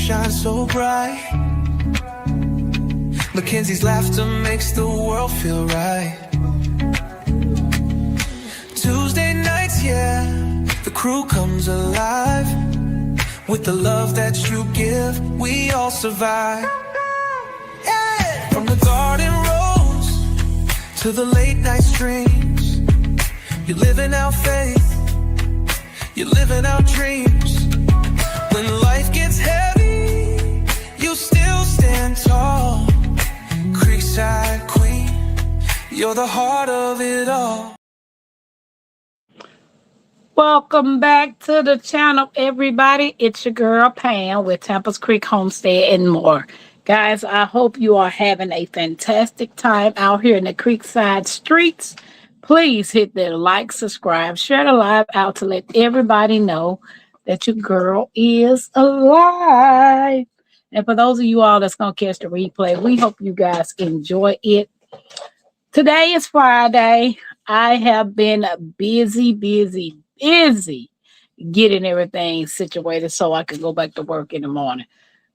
shine so bright. Mackenzie's laughter makes the world feel right. Tuesday nights, yeah, the crew comes alive. With the love that you give, we all survive. Yeah. From the garden rose to the late night streams, you're living out faith, you're living out dreams. When life gets heavy, you still stand tall. Creekside queen, you're the heart of it all. Welcome back to the channel, everybody. It's your girl Pam with Tampa's Creek Homestead and more. Guys, I hope you are having a fantastic time out here in the Creekside streets. Please hit the like, subscribe, share the live out to let everybody know that your girl is alive. And for those of you all that's going to catch the replay, we hope you guys enjoy it. Today is Friday. I have been busy getting everything situated so I can go back to work in the morning.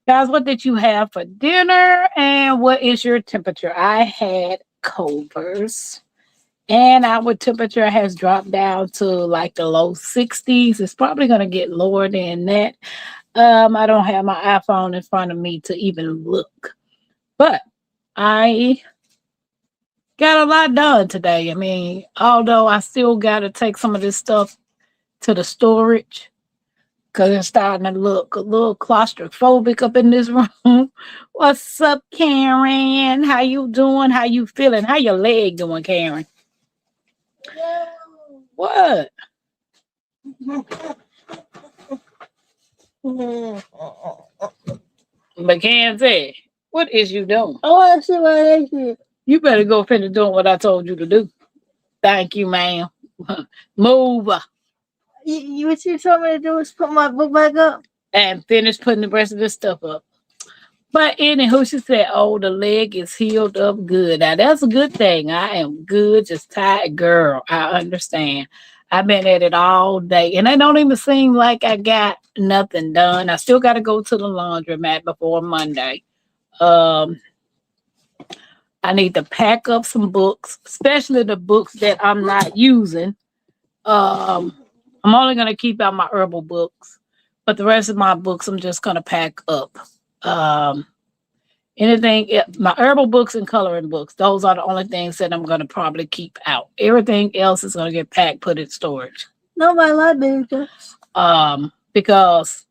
Guys, what did you have for dinner and what is your temperature? I had Culver's and our temperature has dropped down to like the low 60s. It's probably going to get lower than that. I don't have my iPhone in front of me to even look, but I got a lot done today. I mean, although I still got to take some of this stuff to the storage because it's starting to look a little claustrophobic up in this room. What's up, Karen? How you doing? How you feeling? How your leg doing, Karen? What? Mackenzie, what is you doing? I want to see what I did. You better go finish doing what I told you to do. Thank you, ma'am. Move. What you told me to do was put my book back up. And finish putting the rest of this stuff up. But anywho, she said, oh, the leg is healed up good. Now, that's a good thing. I am good, just tired. Girl, I understand. I've been at it all day. And it don't even seem like I got nothing done. I still got to go to the laundromat before Monday. I need to pack up some books, especially the books that I'm not using. I'm only going to keep out my herbal books, but the rest of my books I'm just going to pack up. My herbal books and coloring books, those are the only things that I'm going to probably keep out. Everything else is going to get packed, put in storage. No, my library does. Because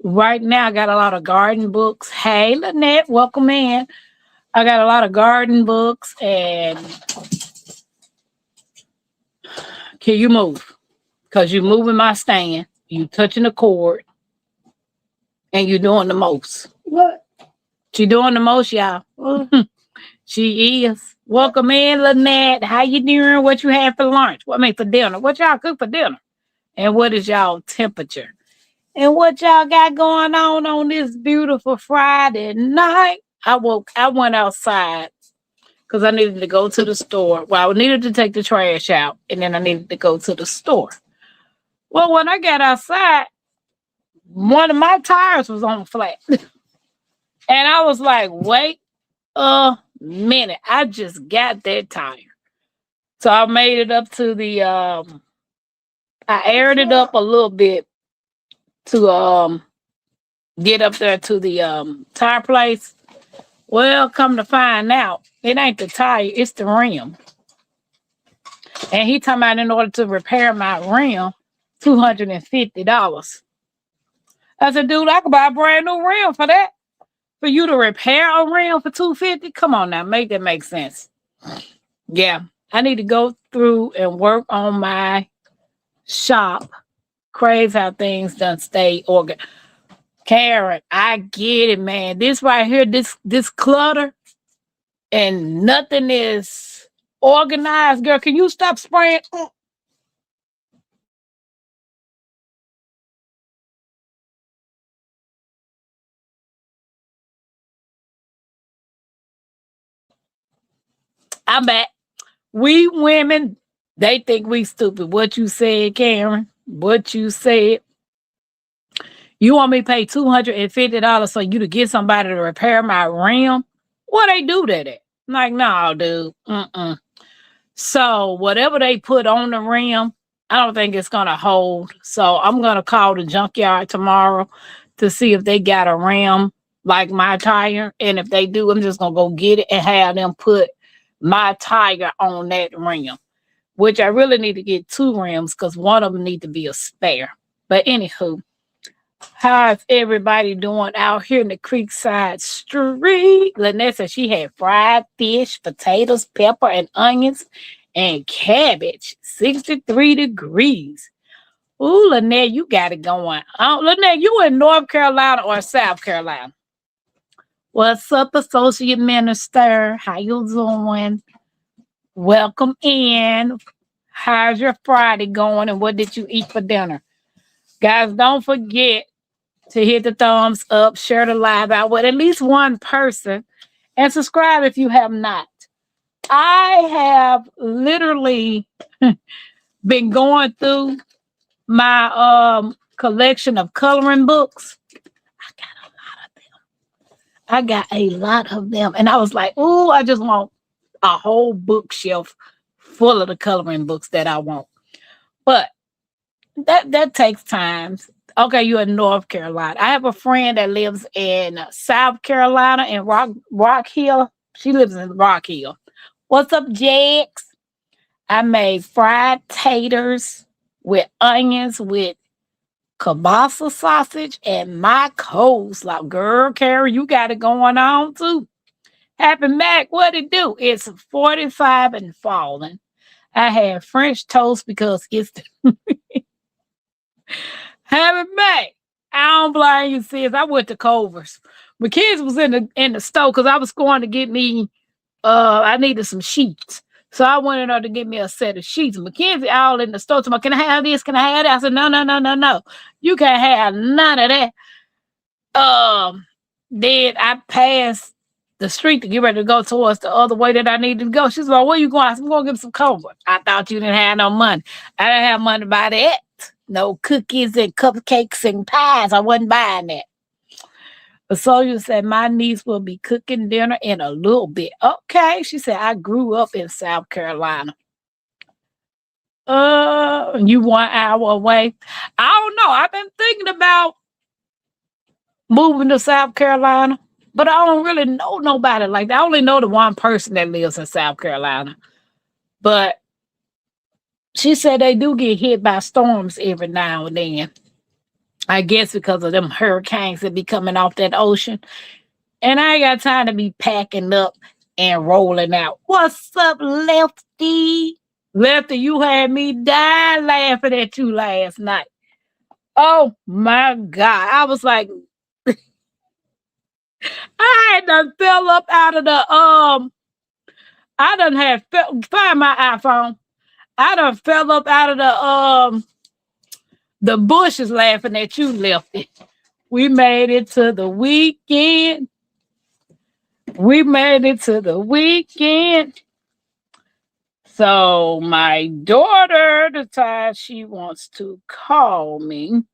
right now I got a lot of garden books. Hey, Lynette, welcome in. I got a lot of garden books, and can you move? Because you're moving my stand, you touching the cord, and you're doing the most. What? She doing the most, y'all. She is. Welcome in, Lynette. How you doing? What you have for lunch? For dinner? What y'all cook for dinner? And what is y'all temperature? And what y'all got going on this beautiful Friday night? I went outside because I needed to go to the store. Well, I needed to take the trash out, and then I needed to go to the store. Well, when I got outside, one of my tires was on flat. And I was like, wait a minute. I just got that tire. So I made it up to the, I aired it up a little bit to get up there to the tire place. Well, come to find out, it ain't the tire, it's the rim. And he talking about in order to repair my rim, $250. I said, dude, I could buy a brand new rim for that. For you to repair a rim for $250? Come on now, make that make sense. Yeah, I need to go through and work on my shop. Crazy how things done stay organized. Karen, I get it, man. This right here, this clutter and nothing is organized. Girl, can you stop spraying? I'm back. We women, they think we stupid. What you said, Karen? What you said? You want me to pay $250 for you to get somebody to repair my rim? What they do that at? I'm like, no, dude. Mm-mm. So whatever they put on the rim, I don't think it's gonna hold. So I'm gonna call the junkyard tomorrow to see if they got a rim like my tire. And if they do, I'm just gonna go get it and have them put my tire on that rim. Which I really need to get 2 rims because one of them need to be a spare. But anywho, how's everybody doing out here in the Creekside Street? Lynette said she had fried fish, potatoes, pepper, and onions, and cabbage. 63 degrees. Ooh, Lynette, you got it going. Lynette, you in North Carolina or South Carolina? What's up, Associate Minister? How you doing? Welcome in. How's your Friday going and what did you eat for dinner? Guys, don't forget to hit the thumbs up, share the live out with at least one person, and subscribe if you have not. I have literally been going through my collection of coloring books. I got a lot of them. And I was like, ooh, I just want a whole bookshelf full of the coloring books that I want. But that takes time. Okay, you're in North Carolina. I have a friend that lives in South Carolina in Rock Hill. She lives in Rock Hill. What's up, Jax? I made fried taters with onions with kielbasa sausage and my coleslaw. Girl, Carrie, you got it going on too. Happy Mac, what it do? It's 45 and falling. I had French toast because it's Happy Mac. I don't blame you, sis. I went to Culver's. My kids was in the store because I was going to get me I needed some sheets. So I went in there to get me a set of sheets. Mackenzie all in the store to me, can I have this? Can I have that? I said, no. You can't have none of that. Then I passed the street to get ready to go towards the other way that I needed to go. She's like, where you going? I said, I'm going to get some Culver. I thought you didn't have no money. I didn't have money to buy that. No cookies and cupcakes and pies. I wasn't buying that. The soldier said, my niece will be cooking dinner in a little bit. Okay. She said, I grew up in South Carolina. You 1 hour away. I don't know. I've been thinking about moving to South Carolina, but I don't really know nobody like that. I only know the one person that lives in South Carolina. But she said they do get hit by storms every now and then. I guess because of them hurricanes that be coming off that ocean. And I ain't got time to be packing up and rolling out. What's up, Lefty? Lefty, you had me dying laughing at you last night. Oh my God. I was like, I done fell up out of the I done had find my iPhone. I done fell up out of the bushes laughing at you, Lefty. We made it to the weekend. We made it to the weekend. So my daughter decides she wants to call me.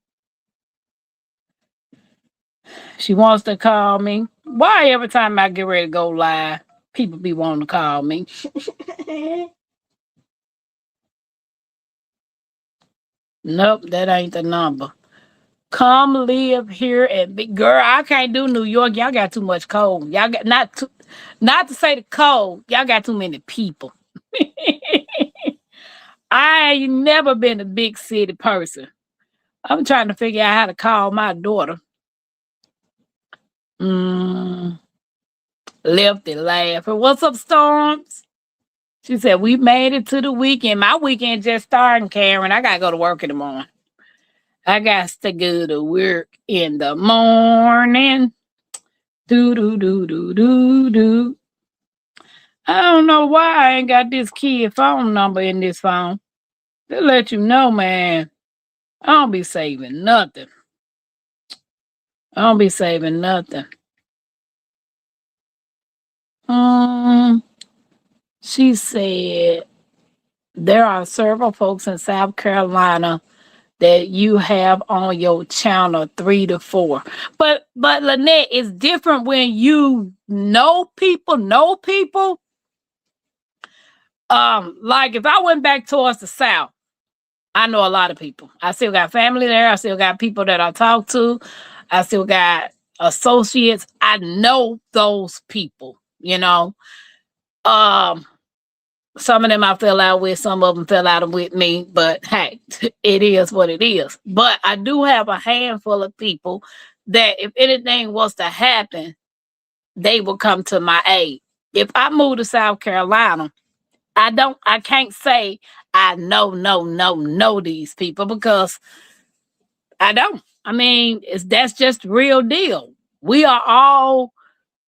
She wants to call me. Why every time I get ready to go live, people be wanting to call me? Nope, that ain't the number. Come live here and big girl. I can't do New York. Y'all got too much cold. Y'all got not to say the cold. Y'all got too many people. I ain't never been a big city person. I'm trying to figure out how to call my daughter. Lefty laughing. What's up, Storms? She said, we made it to the weekend. My weekend just starting, Karen. I got to go to work in the morning. I got to go to work in the morning. Do. I don't know why I ain't got this kid phone number in this phone. To let you know, man, I don't be saving nothing. She said, there are several folks in South Carolina that you have on your channel 3 to 4. But Lynette, it's different when you know people. Like if I went back towards the South, I know a lot of people. I still got family there. I still got people that I talk to. I still got associates. I know those people, you know. Some of them I fell out with, some of them fell out with me, but hey, it is what it is. But I do have a handful of people that if anything was to happen, they will come to my aid. If I move to South Carolina, I can't say I know these people because I don't. I mean, that's just real deal. We are all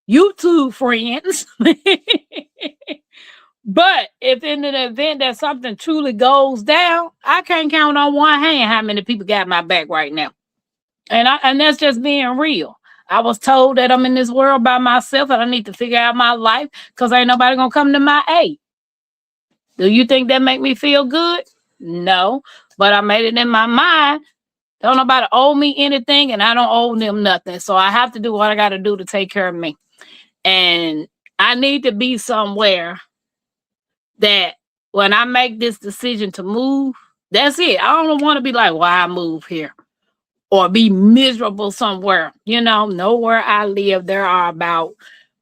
YouTube friends. But if in an event that something truly goes down, I can't count on one hand how many people got my back right now. And that's just being real. I was told that I'm in this world by myself and I need to figure out my life because ain't nobody gonna come to my aid. Do you think that make me feel good? No. But I made it in my mind. Don't nobody owe me anything and I don't owe them nothing. So I have to do what I gotta do to take care of me. And I need to be somewhere that when I make this decision to move, that's it. I don't want to be like, why I move here or be miserable somewhere. You know, nowhere I live, there are about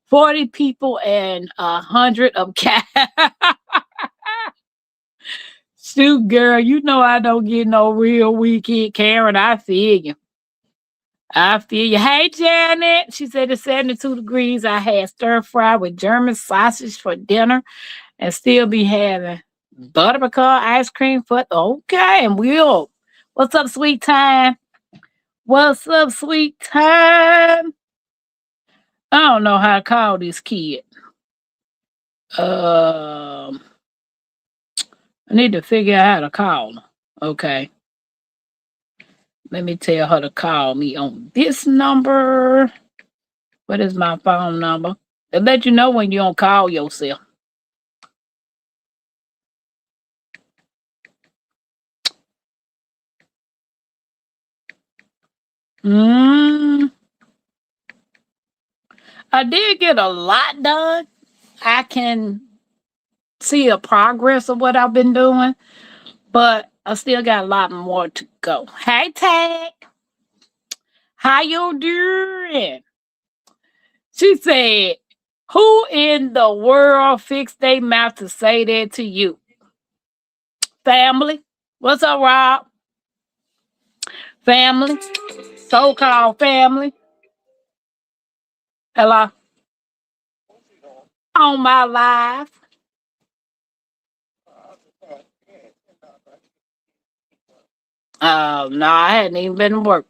40 people and 100 of cats. Shoot, girl, you know I don't get no real weekend, Karen. I feel you. I feel you. Hey, Janet. She said it's 72 degrees. I had stir fry with German sausage for dinner and still be having butter pecan ice cream for okay. And we'll what's up, sweet time? What's up, sweet time? I don't know how to call this kid. I need to figure out how to call her. Okay. Let me tell her to call me on this number. What is my phone number? They'll let you know when you don't call yourself. I did get a lot done. I can see a progress of what I've been doing, but I still got a lot more to go. Hey, Tag. How you doing? She said, who in the world fixed their mouth to say that to you? Family. What's up, Rob? Family. So-called family. Hello? On my live. No, I hadn't even been to work.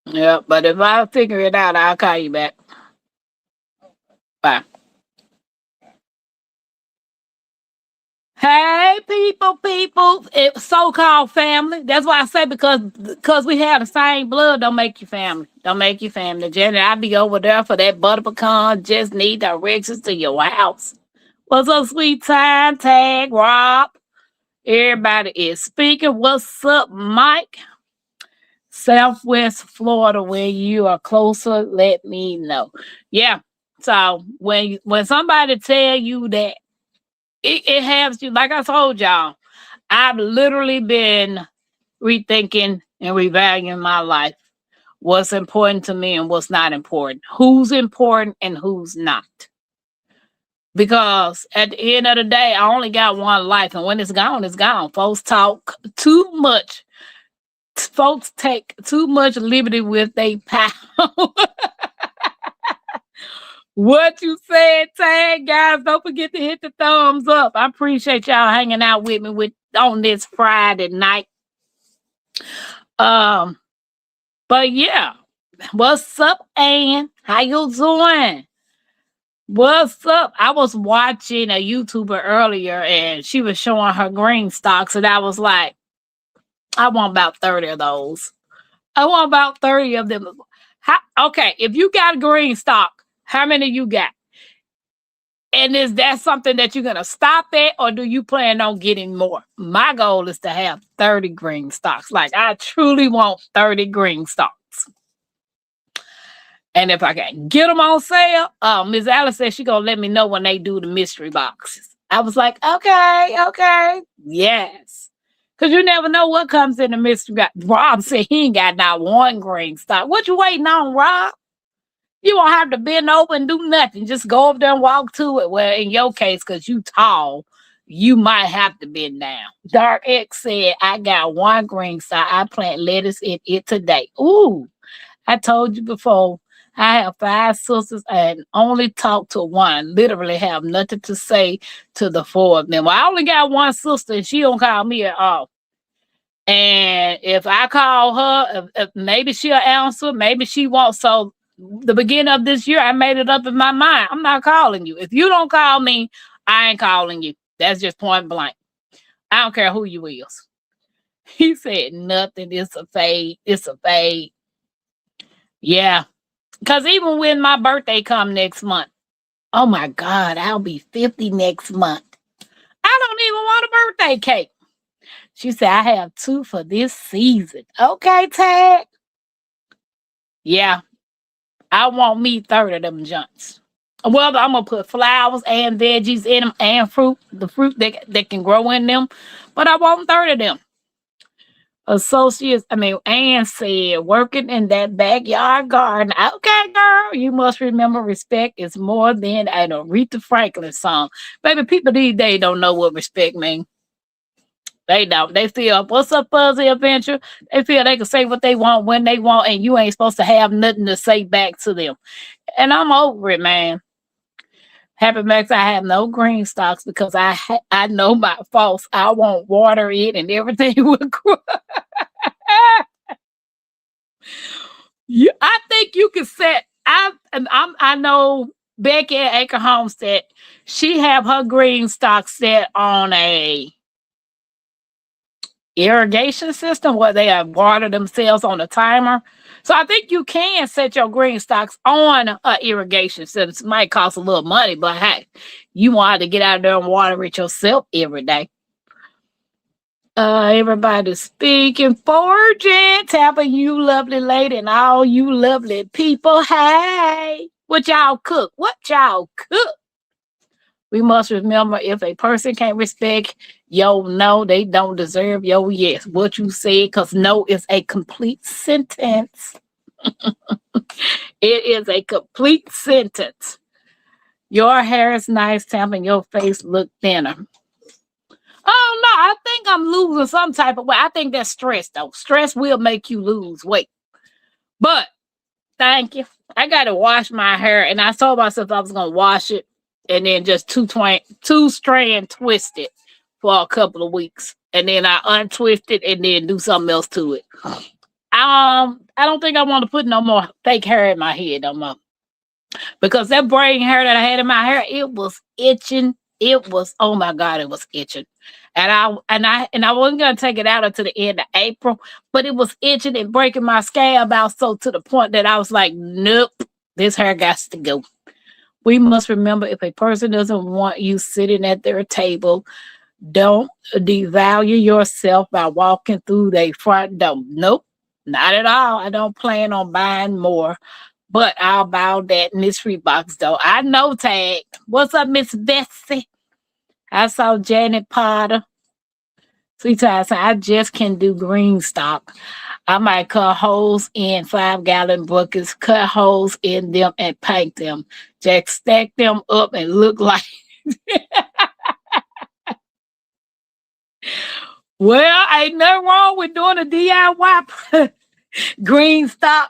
Yeah, but if I figure it out, I'll call you back. Bye. Hey, people, it's so-called family. That's why I say because we have the same blood, don't make you family. Don't make you family. Jenny, I'll be over there for that butter pecan. Just need directions to your house. What's up, sweet time? Tag, Rob. Everybody is speaking. What's up, Mike? Southwest Florida, when you are closer, let me know. Yeah. So when somebody tell you that, it has you, like I told y'all, I've literally been rethinking and revaluing my life. What's important to me and what's not important. Who's important and who's not. Because at the end of the day, I only got one life. And when it's gone, it's gone. Folks talk too much. Folks take too much liberty with their power. What you said, Tag, guys, don't forget to hit the thumbs up. I appreciate y'all hanging out with me on this Friday night. But yeah, what's up, Ann? How you doing? What's up? I was watching a YouTuber earlier and she was showing her green stocks and I was like, I want about 30 of those. I want about 30 of them. Okay, if you got a green stock, how many you got? And is that something that you're going to stop at, or do you plan on getting more? My goal is to have 30 green stalks. Like, I truly want 30 green stalks. And if I can get them on sale, Miss Alice said she going to let me know when they do the mystery boxes. I was like, okay. Yes. Because you never know what comes in the mystery box. Rob said he ain't got not one green stock. What you waiting on, Rob? You won't have to bend over and do nothing. Just go over there and walk to it. Well, in your case, because you tall, you might have to bend down. Dark X said, I got one green stock. I plant lettuce in it today. Ooh, I told you before, I have 5 sisters and only talk to one. Literally have nothing to say to the 4 of them. Well, I only got one sister and she don't call me at all. And if I call her, if maybe she'll answer, maybe she won't. So the beginning of this year, I made it up in my mind. I'm not calling you. If you don't call me, I ain't calling you. That's just point blank. I don't care who you is. He said nothing. It's a fade. It's a fade. Yeah. Because even when my birthday come next month, oh my God, I'll be 50 next month. I don't even want a birthday cake. She said, I have 2 for this season. Okay, Tag. Yeah. I want me 30 of them junks. Well, I'm going to put flowers and veggies in them and fruit, the fruit that can grow in them. But I want 30 of them. Ann said, working in that backyard garden. Okay, girl, you must remember respect is more than an Aretha Franklin song. Baby, people these days don't know what respect means. They don't. They feel, what's up, Fuzzy Adventure? They feel they can say what they want when they want, and you ain't supposed to have nothing to say back to them. And I'm over it, man. Happy Max, I have no green stalks because I know my faults. I won't water it and everything will grow. I think you can set. I know Becky at Acre Homestead. She have her green stock set on a irrigation system where they have water themselves on a timer. So I think you can set your green stocks on an irrigation system. It might cost a little money, but hey, you want to get out there and water it yourself every day. Everybody speaking foraging, tapping you lovely lady and all you lovely people. Hey, what y'all cook? What y'all cook? We must remember if a person can't respect your no, they don't deserve your yes. What you said, because no is a complete sentence. It is a complete sentence. Your hair is nice, Tam, and your face look thinner. Oh no, I think I'm losing some type of weight. I think that's stress, though. Stress will make you lose weight. But thank you. I gotta wash my hair, and I told myself I was gonna wash it and then just two strand twist it for a couple of weeks, and then I untwist it and then do something else to it. I don't think I want to put no more fake hair in my head no more, because that braiding hair that I had in my hair, it was itching. It was, oh my God, it was itching, and I wasn't gonna take it out until the end of April, but it was itching and breaking my scalp out so to the point that I was like, nope, this hair got to go. We must remember if a person doesn't want you sitting at their table, don't devalue yourself by walking through their front door. Nope, not at all. I don't plan on buying more, but I'll buy that mystery box though. I know, Tag. What's up, Miss Betsy? I saw Janet Potter. Sweetheart, I just can do green stock. I might cut holes in 5-gallon buckets, cut holes in them and paint them. Just stack them up and look like. Well, ain't nothing wrong with doing a DIY green stock.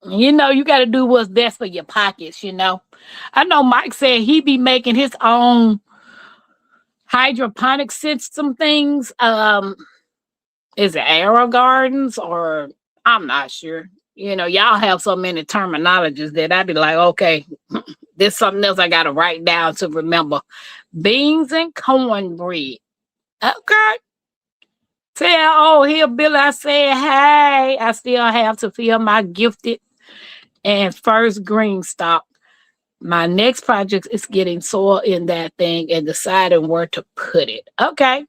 You know, you got to do what's best for your pockets, you know. I know Mike said he be making his own hydroponic system things. Is it Aero Gardens or I'm not sure. You know, y'all have so many terminologies that I'd be like, okay, there's something else I got to write down to remember. Beans and cornbread. Okay. Tell Hillbilly I said, hey, I still have to feel my gifted and first green stock. My next project is getting soil in that thing and deciding where to put it. Okay.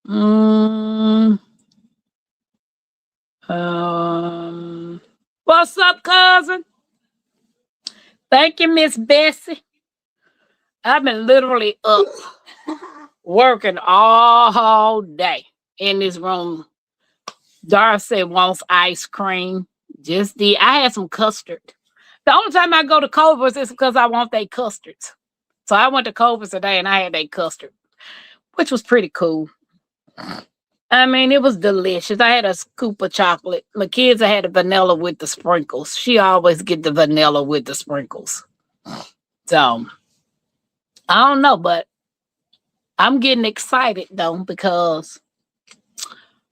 Mm, what's up, cousin? Thank you, Miss Bessie. I've been literally up working all day in this room. Darcy wants ice cream. I had some custard. The only time I go to Culver's is because I want their custards. So I went to Culver's today and I had their custard, which was pretty cool. I mean, it was delicious. I had a scoop of chocolate. My kids had the vanilla with the sprinkles. She always get the vanilla with the sprinkles. So I don't know, but I'm getting excited though because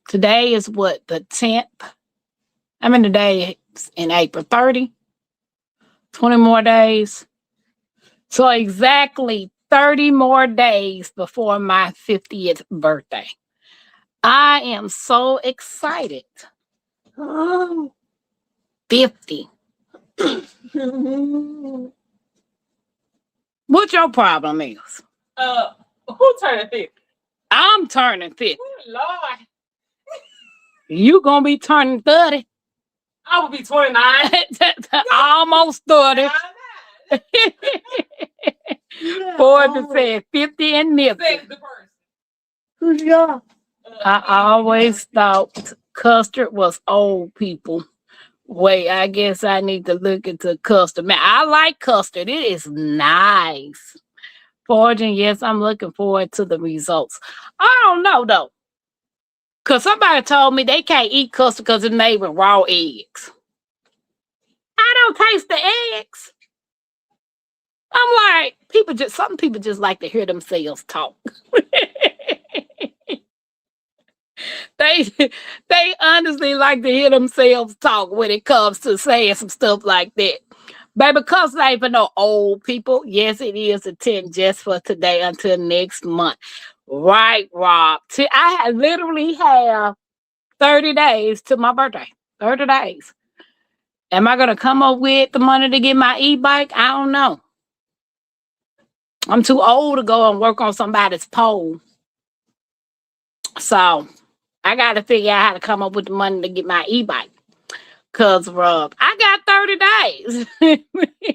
today is what, the 10th? I mean, today is in April 30. 20 more days. So exactly 30 more days before my 50th birthday. I am so excited. Oh. 50. What your problem is? Who turned 50? I'm turning 50. Oh, Lord. You gonna be turning 30. I will be 29. Almost 30. Yeah. Ford said 50 and nifty. Sex the person. Who's y'all? I always thought custard was old people. Wait, I guess I need to look into custard. Man, I like custard. It is nice. Forging, yes, I'm looking forward to the results. I don't know though. Cause somebody told me they can't eat custard because it's made with raw eggs. I don't taste the eggs. I'm like, some people just like to hear themselves talk. They honestly like to hear themselves talk when it comes to saying some stuff like that. Baby, custard ain't for no old people. Yes, it is the 10th just for today until next month. Right, Rob. I literally have 30 days to my birthday. 30 days. Am I going to come up with the money to get my e-bike? I don't know. I'm too old to go and work on somebody's pole. So I got to figure out how to come up with the money to get my e-bike. Because, Rob, I got 30 days.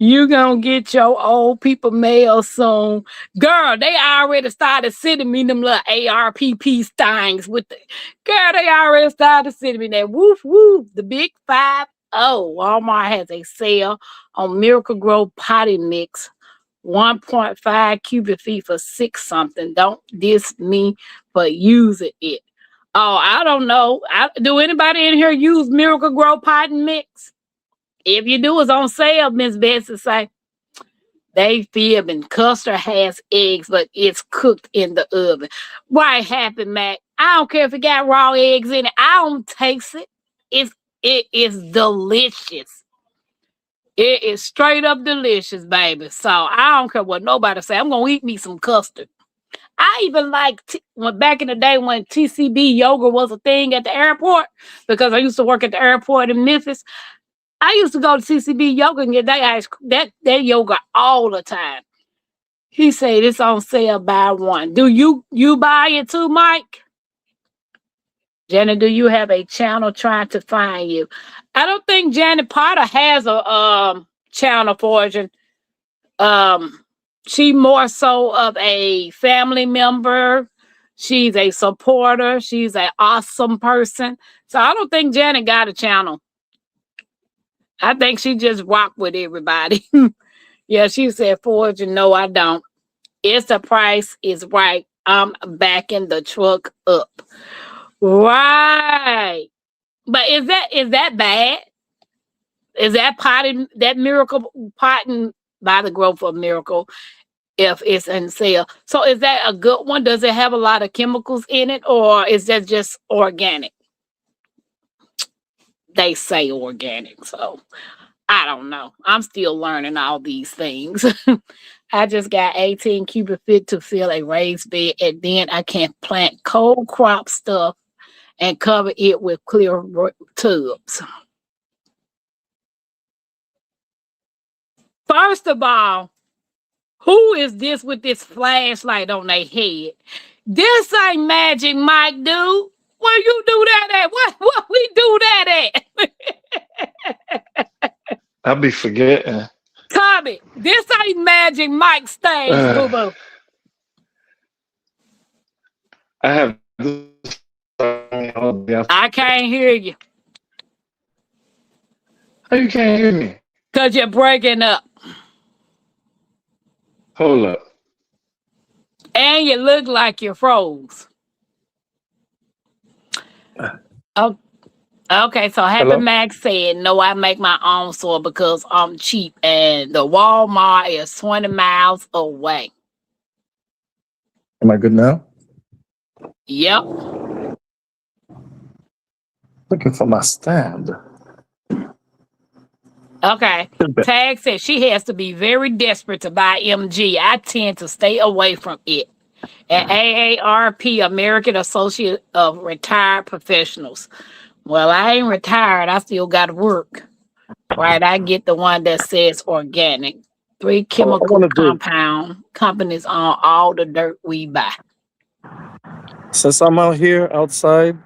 You gonna get your old people mail soon. Girl, they already started sending me them little ARPP things with the girl, they already started sending me that woof woof, the big 5-0. Walmart has a sale on Miracle Grow potty mix, 1.5 cubic feet for $6 something. Don't diss me for using it. Oh, I don't know. Do anybody in here use Miracle Grow potty mix? If you do, it's on sale, Miss Bessie say. They fibbing. Custard has eggs, but it's cooked in the oven. What happened, Mac? I don't care if it got raw eggs in it. I don't taste it. It is delicious. It is straight up delicious, baby. So I don't care what nobody say. I'm gonna eat me some custard. I even like when back in the day when TCB yoga was a thing at the airport, because I used to work at the airport in Memphis. I used to go to TCB yoga and get that yoga all the time. He said it's on sale, buy one. Do you buy it too, Mike? Janet, do you have a channel trying to find you? I don't think Janet Potter has a channel forging. She more so of a family member. She's a supporter. She's an awesome person. So I don't think Janet got a channel. I think she just rocked with everybody. Yeah, she said, Forge, no, I don't. It's the price is right. I'm backing the truck up. Right. But is that bad? Is that potting, that miracle potting by the growth of miracle if it's in sale? So is that a good one? Does it have a lot of chemicals in it, or is that just organic? They say organic, so I don't know. I'm still learning all these things. I just got 18 cubic feet to fill a raised bed, and then I can plant cold crop stuff and cover it with clear tubs. First of all, who is this with this flashlight on their head? This ain't Magic Mike, dude. Where you do that at? What we do that at? I'll be forgetting. Tommy, this ain't Magic Mike stage, boo boo. I have this all day. I can't hear you. How you can't hear me? Because you're breaking up. Hold up. And you look like you froze. Oh, okay, so Happy Hello? Max said, no, I make my own soil because I'm cheap and the Walmart is 20 miles away. Am I good now? Yep. Looking for my stand. Okay. Tag said she has to be very desperate to buy MG. I tend to stay away from it. At AARP, American Associate of Retired Professionals. Well, I ain't retired. I still got to work. Right. I get the one that says organic. 3 chemical compound companies on all the dirt we buy. Since I'm out here outside,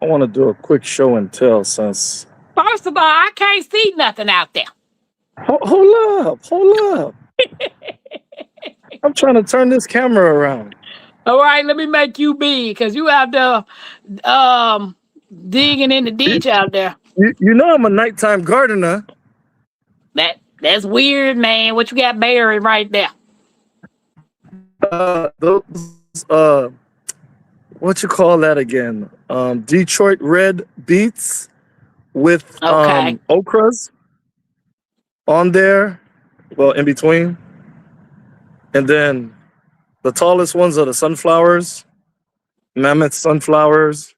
I want to do a quick show and tell since... First of all, I can't see nothing out there. Hold up. I'm trying to turn this camera around. All right, let me make you big because you out there digging in the ditch out there. You know I'm a nighttime gardener. That's weird, man. What you got buried right there? Those what you call that again? Detroit red beets with okras on there, well, in between. And then the tallest ones are the sunflowers, mammoth sunflowers.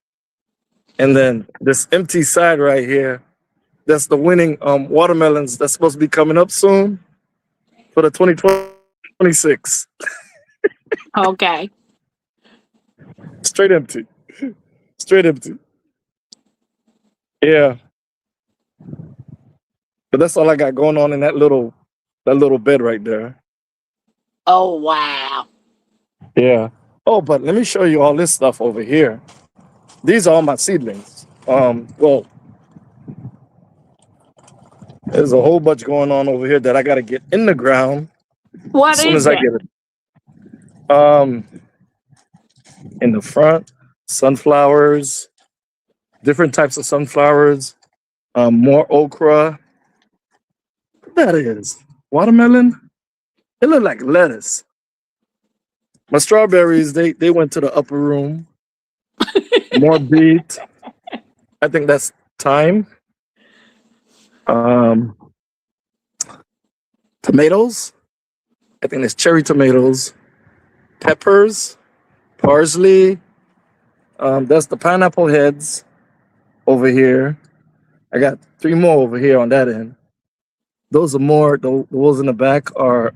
And then this empty side right here, that's the winning watermelons that's supposed to be coming up soon for the 2026. Okay. Straight empty. Yeah. But that's all I got going on in that little bed right there. Oh, wow. Yeah. Oh, but let me show you all this stuff over here. These are all my seedlings. Well, there's a whole bunch going on over here that I got to get in the ground What as soon is as I that? get it. In the front, sunflowers, different types of sunflowers, more okra. What that is? Watermelon? It looked like lettuce. My strawberries, they went to the upper room. More beet. I think that's thyme. Tomatoes. I think it's cherry tomatoes. Peppers. Parsley. That's the pineapple heads over here. I got 3 more over here on that end. Those are more, the ones in the back are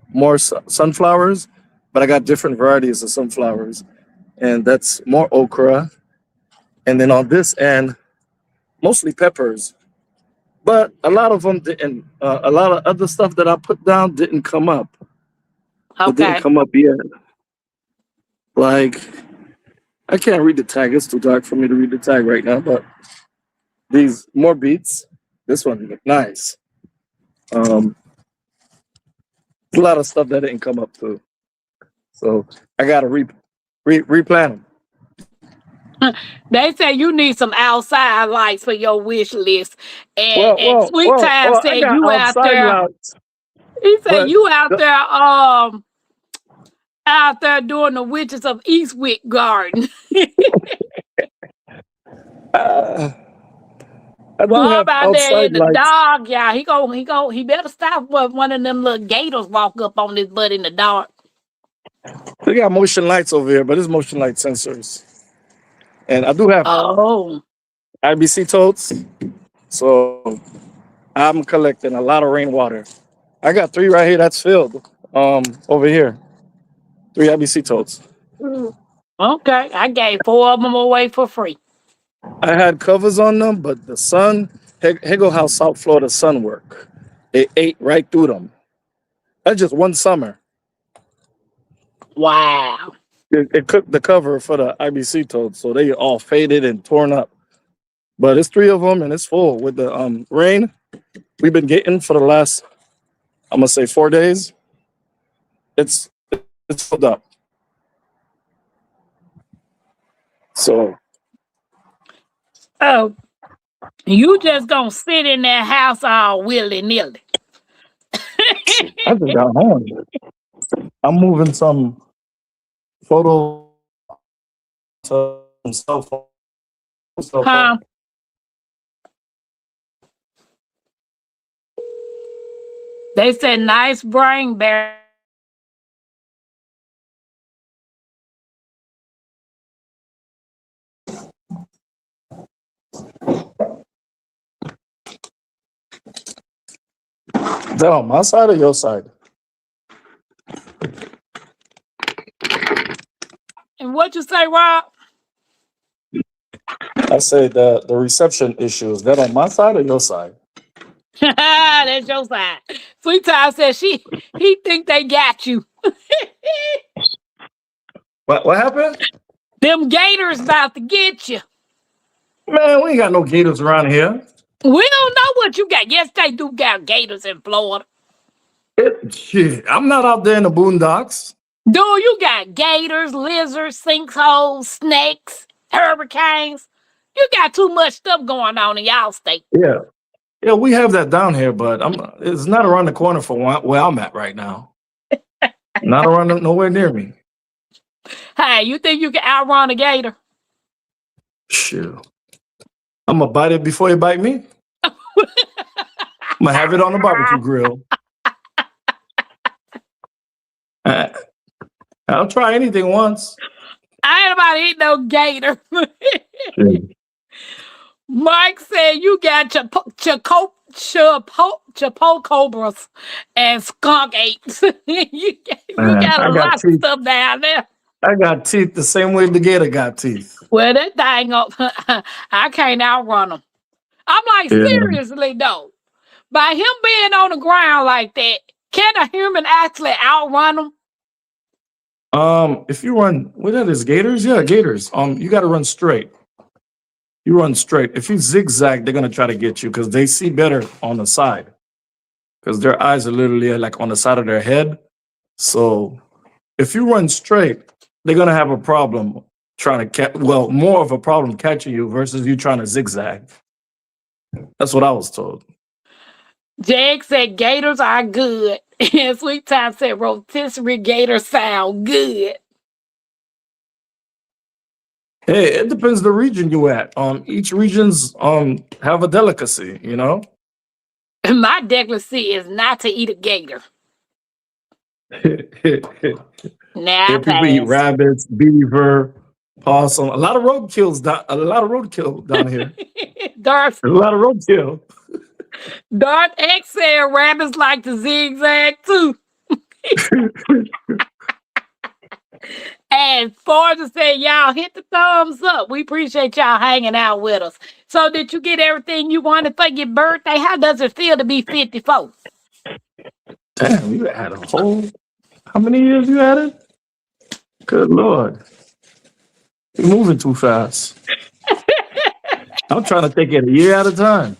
more sunflowers, but I got different varieties of sunflowers. And that's more okra. And then on this end, mostly peppers. But a lot of them didn't, a lot of other stuff that I put down didn't come up. It didn't come up yet. Like, I can't read the tag. It's too dark for me to read the tag right now, but these more beets. This one look nice. A lot of stuff that didn't come up too. So I gotta replant them. They say you need some outside lights for your wish list. And Sweet Time said you out there. Lights, he said you out there doing the Witches of Eastwick garden. Well, about there in the dark, yeah. He better stop when one of them little gators walk up on his butt in the dark. We got motion lights over here, but it's motion light sensors. And I do have IBC totes. So I'm collecting a lot of rainwater. I got 3 right here that's filled. Over here. 3 IBC totes. Okay. I gave 4 of them away for free. I had covers on them, but the sun, here go how South Florida sun work. It ate right through them. That's just one summer. Wow. It cooked the cover for the IBC toads, so they all faded and torn up. But it's 3 of them, and it's full with the rain we've been getting for the last, I'm gonna say 4 days. It's filled up. So Oh, you just gonna sit in that house all willy-nilly. I just got home. I'm moving some photo to some cell phone. Huh? They said nice brain, Barry. Is that on my side or your side? And what you say, Rob? I say the reception issue. Is that on my side or your side? That's your side. Sweet Time said he think they got you. What happened? Them gators about to get you. Man, we ain't got no gators around here. We don't know what you got. Yes, they do got gators in Florida. Shit, I'm not out there in the boondocks. Dude, you got gators, lizards, sinkholes, snakes, hurricanes. You got too much stuff going on in y'all state. Yeah, we have that down here, but it's not around the corner from where I'm at right now. Not around nowhere near me. Hey, you think you can outrun a gator? Shit. I'm gonna bite it before it bite me. I'm gonna have it on the barbecue grill. I'll try anything once. I ain't about to eat no gator. Mike said you got chapo cobras and skunk apes. you got a lot of stuff down there. I got teeth the same way the gator got teeth. Well, that thing up, I can't outrun them. I'm like, seriously though, by him being on the ground like that, can a human actually outrun them? If you run, what that is, gators? Yeah, gators. You got to run straight. You run straight. If you zigzag, they're gonna try to get you because they see better on the side. Because their eyes are literally like on the side of their head. So if you run straight, they're gonna have a problem trying to catch. Well, more of a problem catching you versus you trying to zigzag. That's what I was told. Jag said gators are good. And Sweet Time said rotisserie gators sound good. Hey, it depends the region you at. Each region's have a delicacy, you know. My delicacy is not to eat a gator. Now Yeah, people eat rabbits, beaver, possum. A lot of roadkill down here. Darth A lot of roadkill. X said rabbits like to zigzag too. And Forza said, y'all hit the thumbs up. We appreciate y'all hanging out with us. So did you get everything you wanted for your birthday? How does it feel to be 54? Damn, you had a whole... How many years you had it? Good Lord. You're moving too fast. I'm trying to take it a year at a time.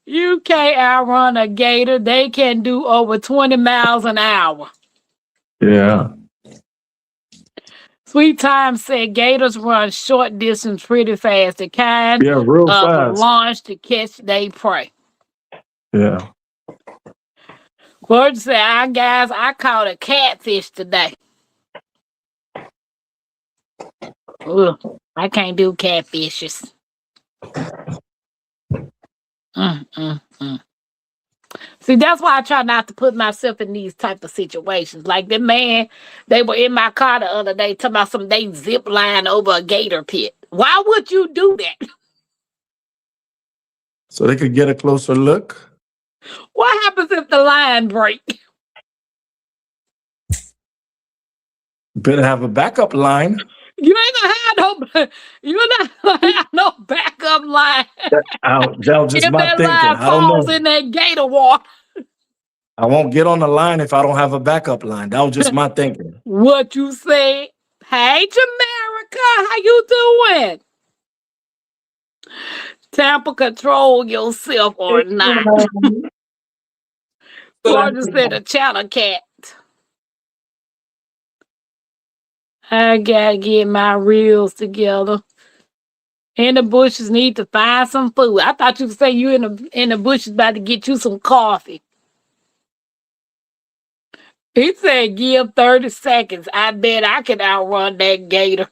You can't outrun a gator. They can do over 20 miles an hour. Yeah. Sweet Time said gators run short distance pretty fast. The kind real of fast. launch to catch they prey. Yeah. Gordon said, guys, I caught a catfish today. Ugh, I can't do catfishes. See, that's why I try not to put myself in these type of situations. Like the man, they were in my car the other day talking about they zip line over a gator pit. Why would you do that? So they could get a closer look. What happens if the line break? Better have a backup line. You ain't gonna have no. You're not gonna have no backup line That was just if my that thinking. line I don't falls know. in that gator water. I won't get on the line if I don't have a backup line. That was just my thinking. What you say? Hey, Jamaica, how you doing? Tampa, control yourself or not. Georgia said a channel cat. I gotta get my reels together. In the bushes, need to find some food. I thought you say you in the bushes about to get you some coffee. He said give 30 seconds. I bet I could outrun that gator.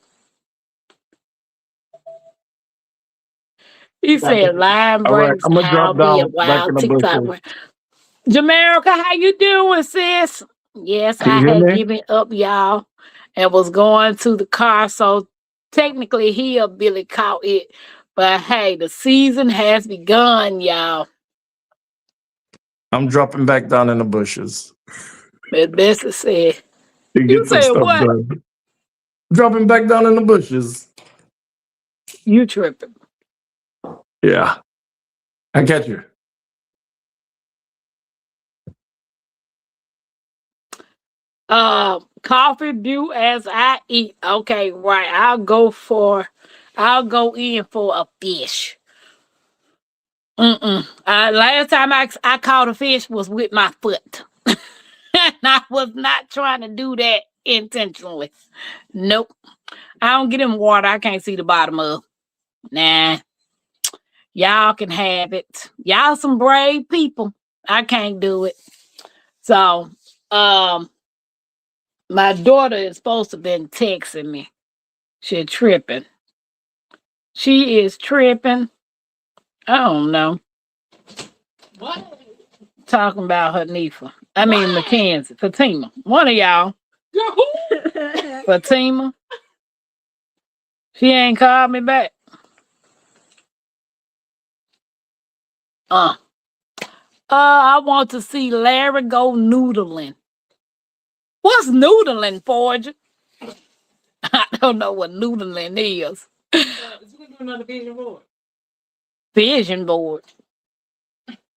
He said lion All right, brings I'm gonna how drop be a down back in wild the TikTok. bushes. Jamaica, how you doing, sis? Yes, Can I you hear had me? given up, y'all, and was going to the car. So technically, he or Billy caught it. But hey, the season has begun, y'all. I'm dropping back down in the bushes As Bessie said. to You get some said stuff what? done. Dropping back down in the bushes. You tripping. Yeah, I catch you. Coffee view as I eat. Okay, right. I'll go in for a fish. Last time I caught a fish was with my foot. And I was not trying to do that intentionally. Nope. I don't get in water I can't see the bottom of. Nah. Y'all can have it. Y'all some brave people. I can't do it. So, my daughter is supposed to have been texting me. She tripping. She is tripping. I don't know. What? Talking about her Nifa. I mean What? Mackenzie. Fatima. One of y'all. Girl, who? Fatima. She ain't called me back. Uh. I want to see Larry go noodling. What's noodling, Forge? I don't know what noodling is. You can do another vision board. Vision board.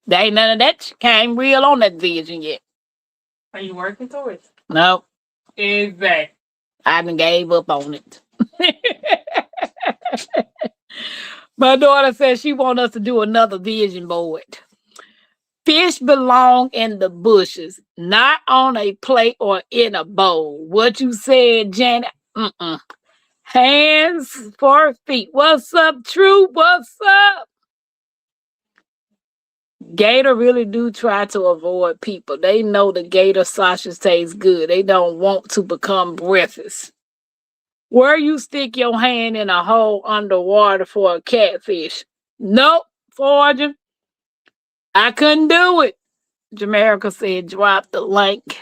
There ain't none of that came real on that vision yet. Are you working towards? No, Exactly. I done gave up on it. My daughter says she want us to do another vision board. Fish belong in the bushes, not on a plate or in a bowl. What you said, Janet? Mm-mm. Hands for feet. What's up, True? What's up? Gator really do try to avoid people. They know the gator sausage tastes good. They don't want to become breathless. Where you stick your hand in a hole underwater for a catfish? Nope, Forger. I couldn't do it. Jamaica said, drop the link.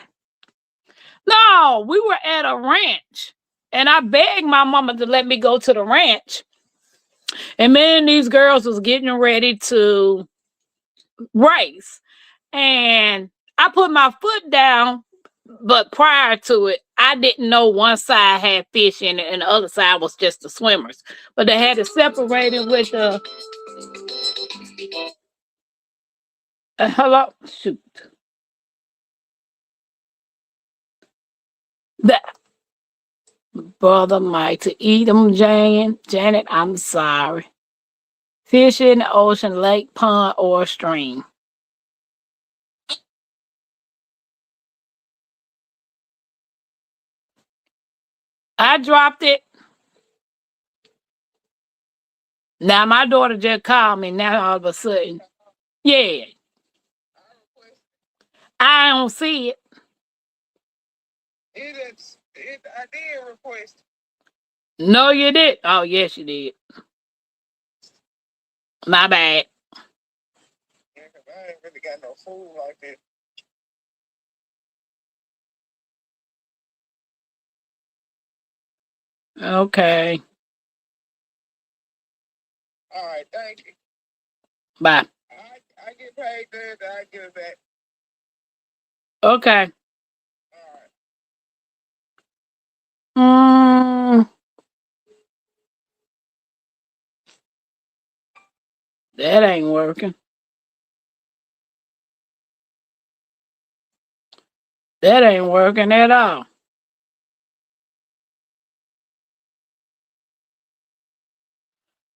No, we were at a ranch. And I begged my mama to let me go to the ranch. And me and these girls was getting ready to race. And I put my foot down, but prior to it, I didn't know one side had fish in it and the other side was just the swimmers. But they had it separated with the hello, shoot. The brother Mike to eat them, Janet, I'm sorry. Fish in the ocean, lake, pond, or stream. I dropped it. Now my daughter just called me. Now all of a sudden, yeah, I don't see it. I did request. No, you did. Oh, yes, you did. My bad. Yeah, 'cause I ain't really got no food like that. Okay. All right, thank you. Bye. I get paid Thursday. I give it back. Okay. All right. That ain't working. That ain't working at all.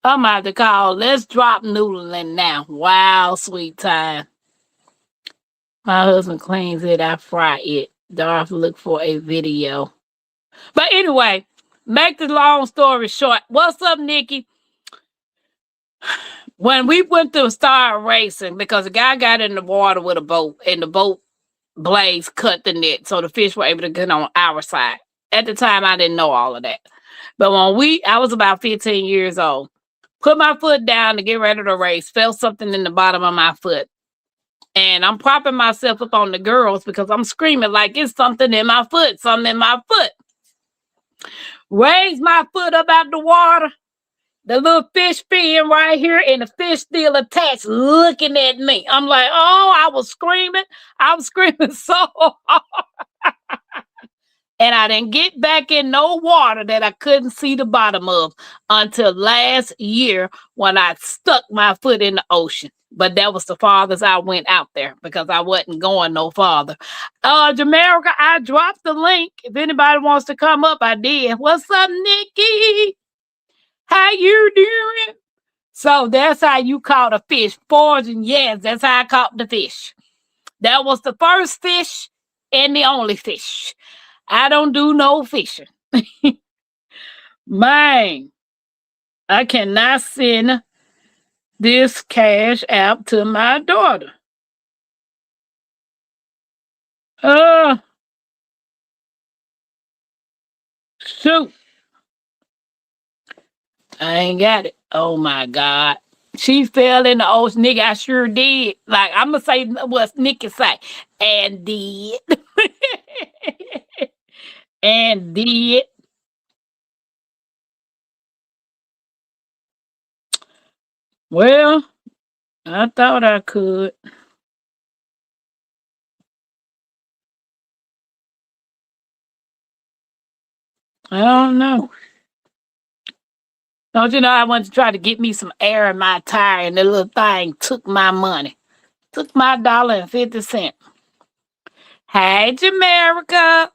I'm about to call. Let's drop noodling now. Wow, sweet time. My husband cleans it. I fry it. Darth look for a video. But anyway, make the long story short. What's up, Nikki? When we went to start racing, because the guy got in the water with a boat, and the boat blades cut the net, so the fish were able to get on our side. At the time, I didn't know all of that. But I was about 15 years old. Put my foot down to get ready to race, felt something in the bottom of my foot. And I'm propping myself up on the girls because I'm screaming like it's something in my foot, something in my foot. Raise my foot up out the water. The little fish fin right here, and the fish still attached, looking at me. I'm like, oh, I was screaming. I was screaming so hard. And I didn't get back in no water that I couldn't see the bottom of until last year when I stuck my foot in the ocean. But that was the farthest I went out there because I wasn't going no farther. Jamaica, I dropped the link. If anybody wants to come up, I did. What's up, Nikki? How you doing? So that's how you caught a fish. Foraging, yes, that's how I caught the fish. That was the first fish and the only fish. I don't do no fishing. Man, I cannot send this cash app to my daughter. Shoot. I ain't got it. Oh my God. She fell in the ocean. Nigga, I sure did. Like, I'm going to say what Nikki say. And did. And did. Well, I thought I could. I don't know. Don't you know I went to try to get me some air in my tire, and the little thing took my money. Took my $1.50. Hey, Jamaica.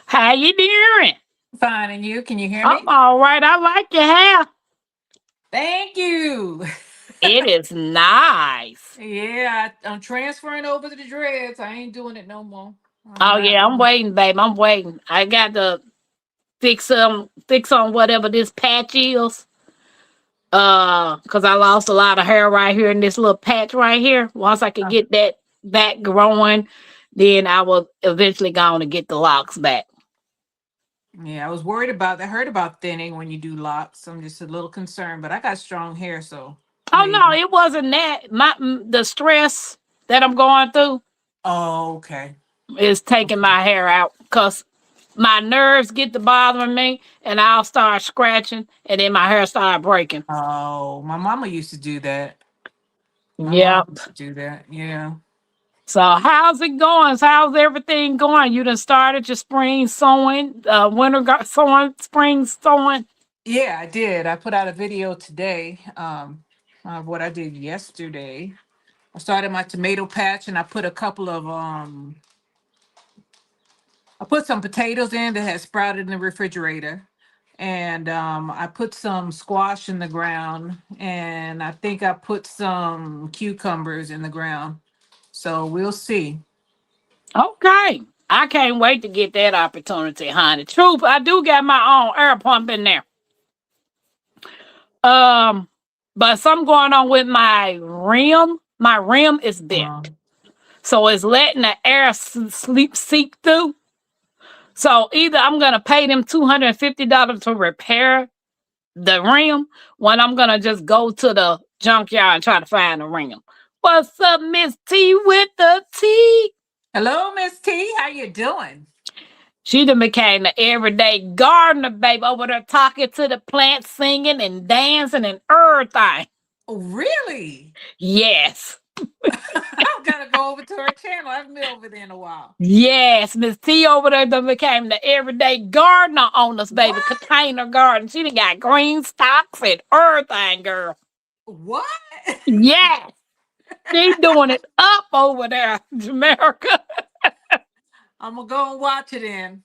How you doing? Fine, and you? Can you hear I'm me? all right. I like your hair. Thank you. It is nice. Yeah, I'm transferring over to the dreads. I ain't doing it no more. I'm Oh not yeah, I'm doing. waiting, babe. I'm waiting. I got to fix on whatever this patch is. Cause I lost a lot of hair right here in this little patch right here. Once I could get that back growing, then I will eventually go on and get the locks back. Yeah, I was worried about. I heard about thinning when you do locks. I'm just a little concerned, but I got strong hair, so Oh no, maybe. it wasn't that. The stress that I'm going through Oh, okay. is taking Okay. my hair out because my nerves get to bothering me, and I'll start scratching, and then my hair start breaking. Oh, my mama used to do that. My mom Yep. used to do that. Yeah. So how's it going? How's everything going? You done started your spring sowing, sowing, spring sowing. Yeah, I did. I put out a video today of what I did yesterday. I started my tomato patch and I put a couple of I put some potatoes in that had sprouted in the refrigerator. And I put some squash in the ground, and I think I put some cucumbers in the ground. So we'll see. Okay. I can't wait to get that opportunity, honey. Truth, I do got my own air pump in there. But something going on with my rim. My rim is bent. Um, So it's letting the air seep through. So either I'm gonna pay them $250 to repair the rim, when I'm gonna just go to the junkyard and try to find the rim. What's up, Miss T with the T? Hello, Miss T. How you doing? She done became the everyday gardener, babe, over there talking to the plants, singing and dancing and everything. Oh, really? Yes. I'm gonna go over to her channel. I haven't been over there in a while. Yes, Miss T over there done became the everyday gardener on us, baby. What? Container garden. She done got green stocks and everything, girl. What? Yes, she's doing it up over there, Jamaica. I'm gonna go and watch it then.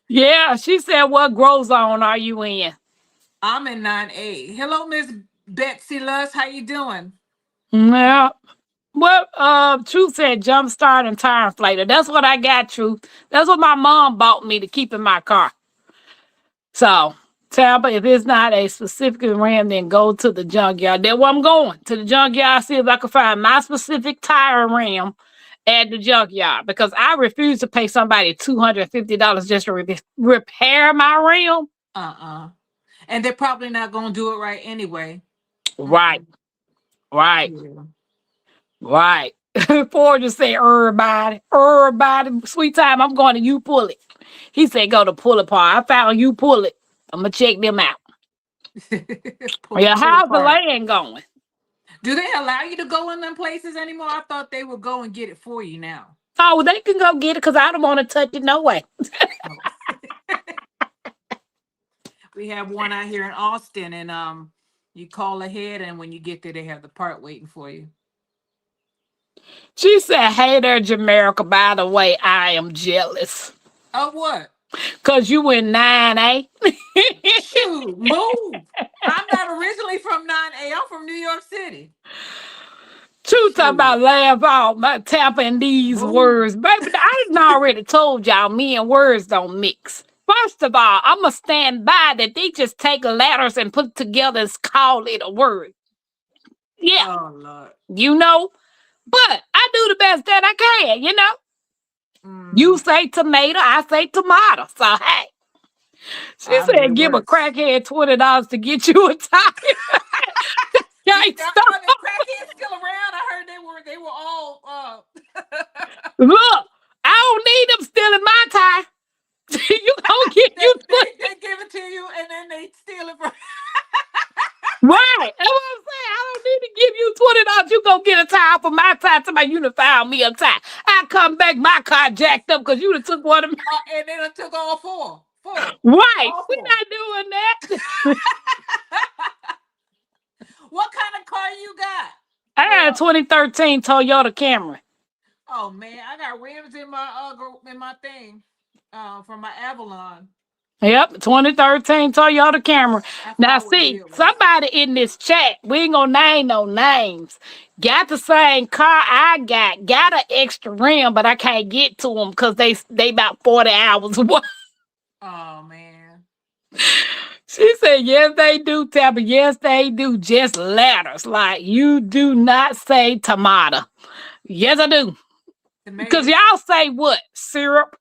Yeah, she said, "What grow zone are you in?" I'm in 9A. Hello, Miss Betsy Luss. How you doing? Yeah. Well, Truth said jumpstart and tire inflator. That's what I got, Truth. That's what my mom bought me to keep in my car. So, Tampa, if it's not a specific ram, then go to the junkyard. That's where I'm going. To the junkyard, see if I can find my specific tire ram at the junkyard. Because I refuse to pay somebody $250 just to repair my ram. And they're probably not gonna do it right anyway. Right, right, Yeah. right. Ford just say, everybody, sweet time, I'm going to you pull it. He said, go to pull it part. I found you pull it. I'm going to check them out. Yeah, how's the apart. land going? Do they allow you to go in them places anymore? I thought they would go and get it for you now. Oh, they can go get it because I don't want to touch it no way. We have one out here in Austin, and you call ahead, and when you get there, they have the part waiting for you. She said, hey there, Jamaica. By the way, I am jealous. Of what? Because you in 9A. Shoot, move. I'm not originally from 9A. I'm from New York City. Truth talking about laugh out my tapping these words. Baby, I done already told y'all me and words don't mix. First of all, I'ma stand by that they just take letters and put together and call it a word. Yeah. Oh, Lord. You know? But I do the best that I can, you know? You say tomato, I say tomato. So hey. She said give a crackhead $20 to get you a tire. Can't stop. Are the crackheads still around? I heard they were all Look, I don't need them stealing my tire. You gonna get they give it to you and then they steal it from right. That's what I'm saying. I don't need to give you $20. You go get a tire for my tire. Somebody you done found me a tire. I come back, my car jacked up because you done took one of them. And then I took all four. Right. We're not doing that. What kind of car you got? I had a 2013 Toyota Camry. Oh man, I got rims in my thing. From my Avalon. Yep, 2013 Toyota Camry. Now, see, somebody in this chat, we ain't gonna name no names, got the same car I got an extra rim, but I can't get to them because they about 40 hours away. Oh, man. She said, yes, they do, Tabby. Yes, they do. Just letters. Like, you do not say tomato. Yes, I do. Because y'all say what? Syrup?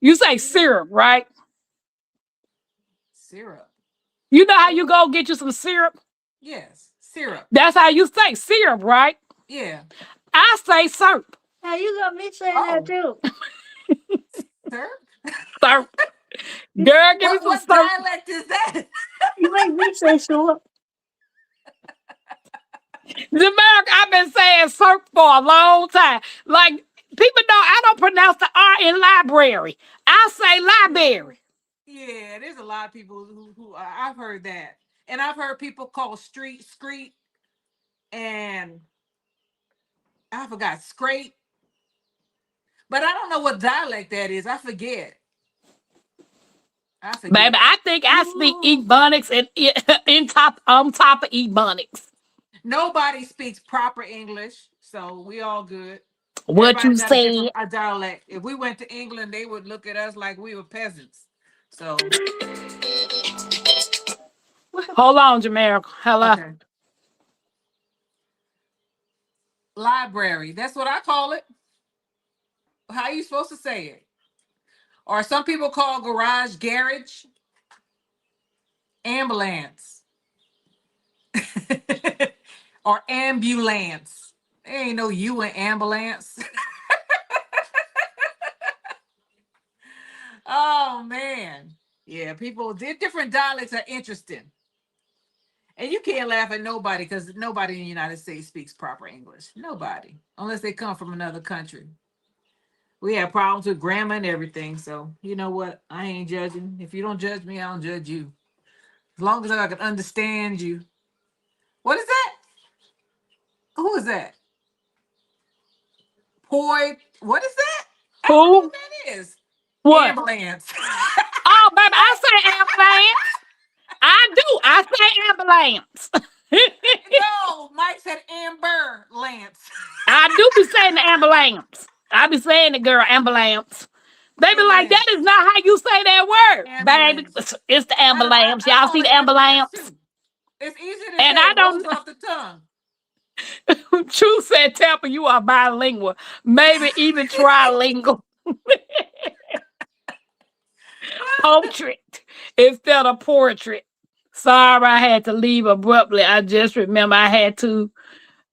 You say syrup, right? Syrup. You know how you go get you some syrup? Yes, syrup. That's how you say syrup, right? Yeah. I say syrup. Now you got me saying that too. Syrup? Syrup. Girl, give me some what syrup. dialect is that? You make me say syrup. America, I've been saying syrup for a long time. Like, people know I don't pronounce the R in library. I say library. Yeah, there's a lot of people who I've heard that. And I've heard people call street, and I forgot, scrape. But I don't know what dialect that is. I forget. Baby, I think I speak Ebonics and on top of Ebonics. Nobody speaks proper English, so we all good. What you say? A dialect. If we went to England, they would look at us like we were peasants. So hold on, Jamaica. Hello. Okay. Library. That's what I call it. How are you supposed to say it? Or some people call garage ambulance. Or ambulance. There ain't no you in ambulance. Oh man. Yeah, different dialects are interesting. And you can't laugh at nobody because nobody in the United States speaks proper English. Nobody. Unless they come from another country. We have problems with grammar and everything. So you know what? I ain't judging. If you don't judge me, I don't judge you. As long as I can understand you. What is that? Who is that? Poi. What is that? I don't know Who? what that is. What? Ambulance. Oh, baby, I say ambulance. I do. I say ambulance. No, Mike said Amber Lance. I do be saying the ambulance. I be saying the girl ambulance. They be like, that Ambulance. is not how you say that word, baby. Ambulance. It's the ambulance. I Y'all call see it the ambulance ambulance? too. It's easier to And say. I It rolls don't. off the tongue. True said, Tampa, you are bilingual, maybe even trilingual. Portrait instead of portrait. Sorry, I had to leave abruptly. I just remember I had to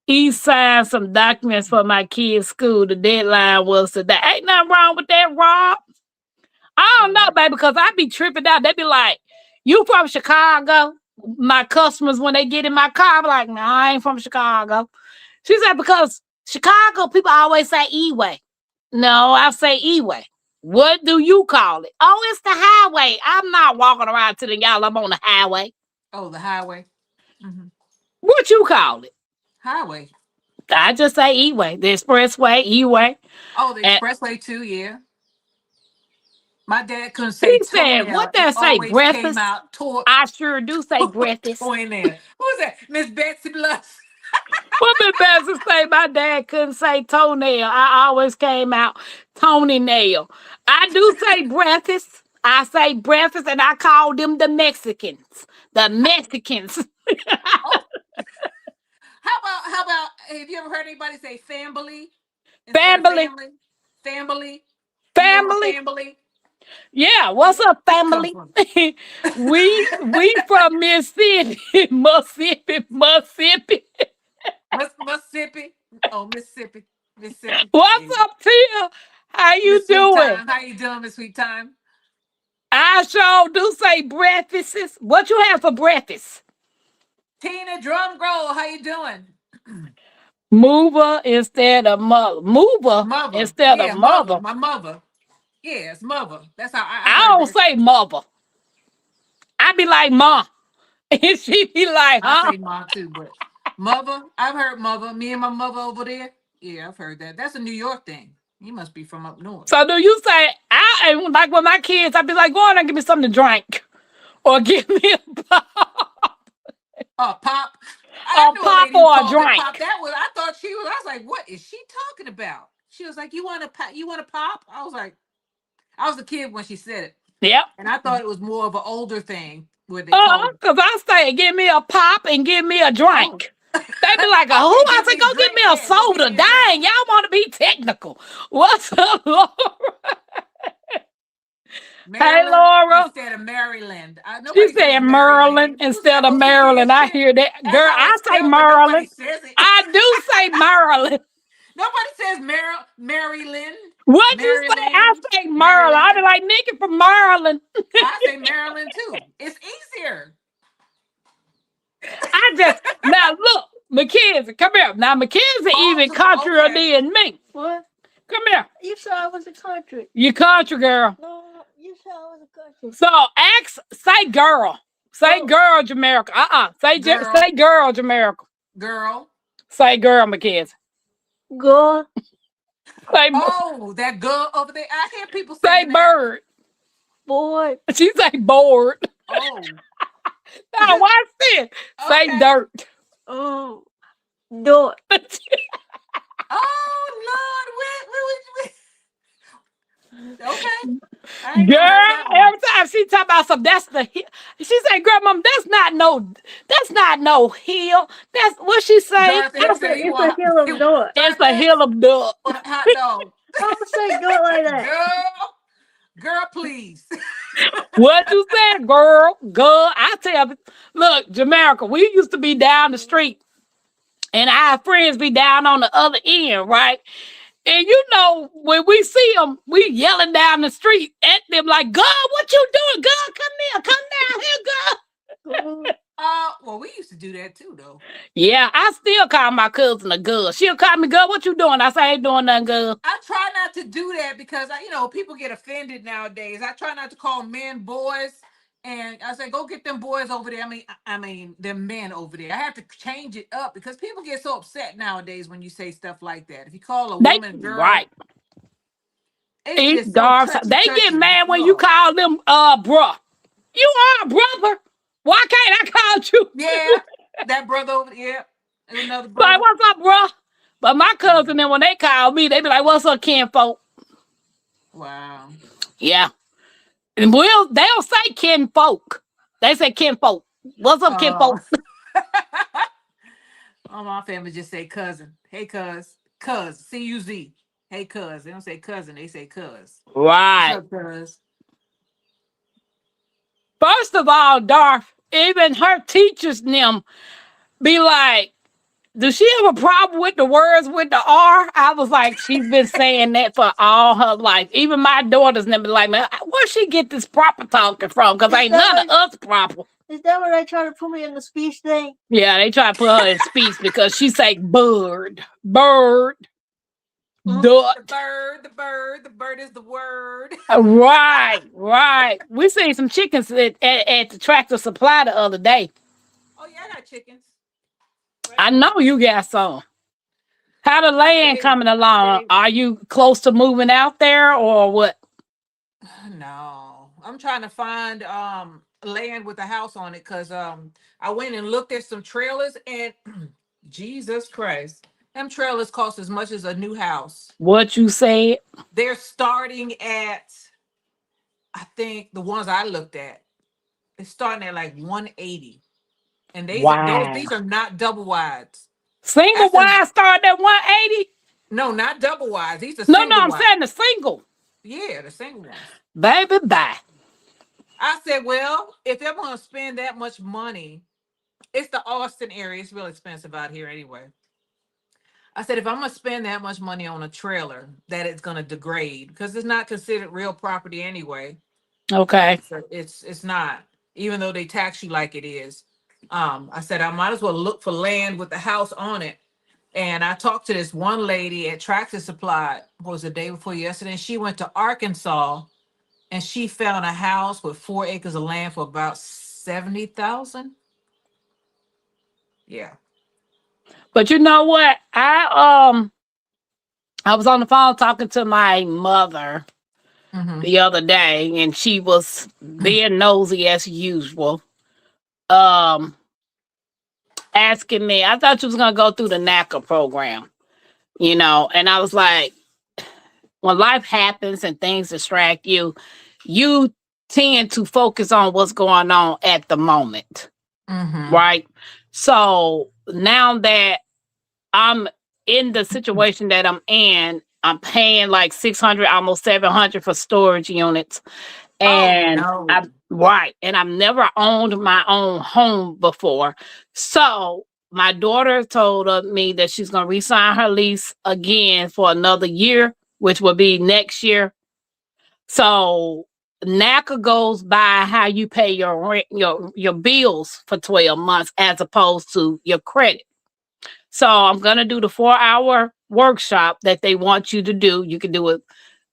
e-sign some documents for my kids' school. The deadline was today. Ain't nothing wrong with that, Rob. I don't Oh, know, what? baby, because I be tripping out. They be like, you from Chicago? My customers, when they get in my car, I be like, no, I ain't from Chicago. She said, because Chicago people always say E-way. No, I say E-way. What do you call it? Oh, it's the highway. I'm not walking around telling y'all I'm on the highway. Oh, the highway. What you call it? Highway. I just say E-way. The expressway, E-way. Oh, the And expressway too. Yeah. My dad couldn't say he said, what toenail. It that say? always came Breakfast? out I sure do say breakfast. toenail. Who's that? Miss Betsy Bluss. What did Bessie say? My dad couldn't say toenail. I always came out Tony nail. I do say breakfast. I say breakfast, and I call them the Mexicans. The Mexicans. Oh, how about have you ever heard anybody say family instead of Family. family? Family. You know my Family. family? Yeah, what's up, Where you come family? from? we from Mississippi. Mississippi, Mississippi. Mississippi. Oh, Mississippi. Mississippi. Yeah. What's up, Tia? How you Miss Sweet doing? Time. How you doing, Miss Sweet Time? I sure do say breakfasts. What you have for breakfast? Tina Drum Growl, how you doing? Mover instead of mother. Mover Mother. instead of Yeah, mother. mother. My mother. Yeah, it's mother. That's how I I heard don't that. say mother. I be like, Ma. And she be like, I huh? say mom too, but mother, I've heard mother. Me and my mother over there. Yeah, I've heard that. That's a New York thing. You must be from up north. So do you say, like with my kids, I be like, go on and give me something to drink. Or give me a pop. Pop. I A knew a pop lady who or a called it pop. drink. That was I thought she was. I was like, what is she talking about? She was like, you want a pop? You want a pop? I was like, I was a kid when she said it, Yep. and I thought it was more of an older thing where they called it. Because I say, give me a pop and give me a Oh, drink. They be like, who? okay, I give say, me go a get drink. me a Yeah, go get soda. me a drink. Dang, y'all want to be technical. What's up, Laura? Hey, Maryland Laura. instead of Maryland. She Nobody said says Maryland Maryland. Who instead said? of Oh, she Maryland. is I too. hear that. That's Girl, how I it's say spelled, but nobody Maryland. says it. I do say Maryland. Nobody says Maryland. What you say? I Maryland. say Maryland. I be Maryland. like, nigga from Maryland. I say Maryland too. It's easier. I just, now look, Mackenzie, come here. Now, Mackenzie Oh, even so country okay. than me. What? Come here. You said I was a country. You country girl. No, you said I was a country. So say girl. Say Oh, girl, Jamaica. Say girl, girl, Jamaica. girl. Say girl, Mackenzie. Girl. Say Oh, that girl over there. I hear people say saying that. bird. Boy. She say bored. Oh, Now watch this. Say okay. dirt. Oh. Do it. Oh Lord, okay. I ain't Girl, never heard that one. every time she talk about something, she say, grandmama, that's not no hill. That's what she say. Dorothy, I he said, said you It's a want hill of do it. it's a hill of dirt. or a hot dog. Don't say do it like that. Girl, please. What you said, girl? Girl, I tell you, look, Jamaica, we used to be down the street, and our friends be down on the other end, right? And you know, when we see them, we yelling down the street at them like, girl, what you doing? Girl, come here, come down here, girl. Girl. Well, we used to do that too, though. Yeah, I still call my cousin a girl. She'll call me, girl, what you doing? I say, I ain't doing nothing, girl. I try not to do that because people get offended nowadays. I try not to call men boys And I said, go get them boys over there. I mean, them men over there. I have to change it up because people get so upset nowadays when you say stuff like that. If you call a They woman girl, right. it's It's just so dark. touchy, They get touchy. mad when you Oh, call them bruh. You are a brother. Why can't I call you? yeah, that brother over there. Yeah, there's another Like, brother. what's up, bruh? But my Yeah. cousin, then when they call me, they be like, what's up, kinfolk? Wow. Yeah. And they'll say kinfolk. They say kinfolk. What's up, Oh, kinfolk? oh, my family just say cousin. Hey, cuz, C-U-Z. Hey, cuz. They don't say cousin. They say cuz. What's Right. up, cuz? First of all, Darth, even her teachers and them be like, does she have a problem with the words with the R? I was like, she's been saying that for all her life. Even my daughters never like, man, where she get this proper talking from? Because Is ain't that none of what? us proper. Is that what I try to put me in the speech thing? Yeah, they try to put her in speech because she say bird, Mhm. The dot. bird, the bird, the bird is the word. Right. We seen some chickens at the Tractor Supply the other day. Oh, yeah, I got chickens right I here. know you got some. How the I land saved. coming I along? saved. Are you close to moving out there or what? No, I'm trying to find land with a house on it because I went and looked at some trailers and Jesus Christ, them trailers cost as much as a new house. What you said? They're starting at, I think the ones I looked at, it's starting at like 180, and Wow. these are not double wides. Single I said wide started at 180? no, not double wides. These are No, single I'm wide. saying the single. Yeah, the single ones. Baby, bye. I said, well, if they're going to spend that much money, it's the Austin area. It's real expensive out here anyway. I said, if I'm gonna spend that much money on a trailer, that it's gonna degrade because it's not considered real property anyway. Okay. It's not, even though they tax you like it is. I said I might as well look for land with the house on it. And I talked to this one lady at Tractor Supply, what was the day before yesterday, and she went to Arkansas and she found a house with 4 acres of land for about 70,000. Yeah. But you know what? I was on the phone talking to my mother Mm-hmm. the other day and she was being nosy as usual. Um Asking me, I thought you was gonna go through the NACA program, and I was like, when life happens and things distract you, you tend to focus on what's going on at the moment, Mm-hmm. right? So now that I'm in the situation that I'm in, I'm paying like 600, almost 700 for storage units. Oh And no. I right, and I've never owned my own home before. So my daughter told me that she's gonna re-sign her lease again for another year, which will be next year. So NACA goes by how you pay your rent, your bills for 12 months as opposed to your credit. So I'm gonna do the 4-hour workshop that they want you to do. You can do it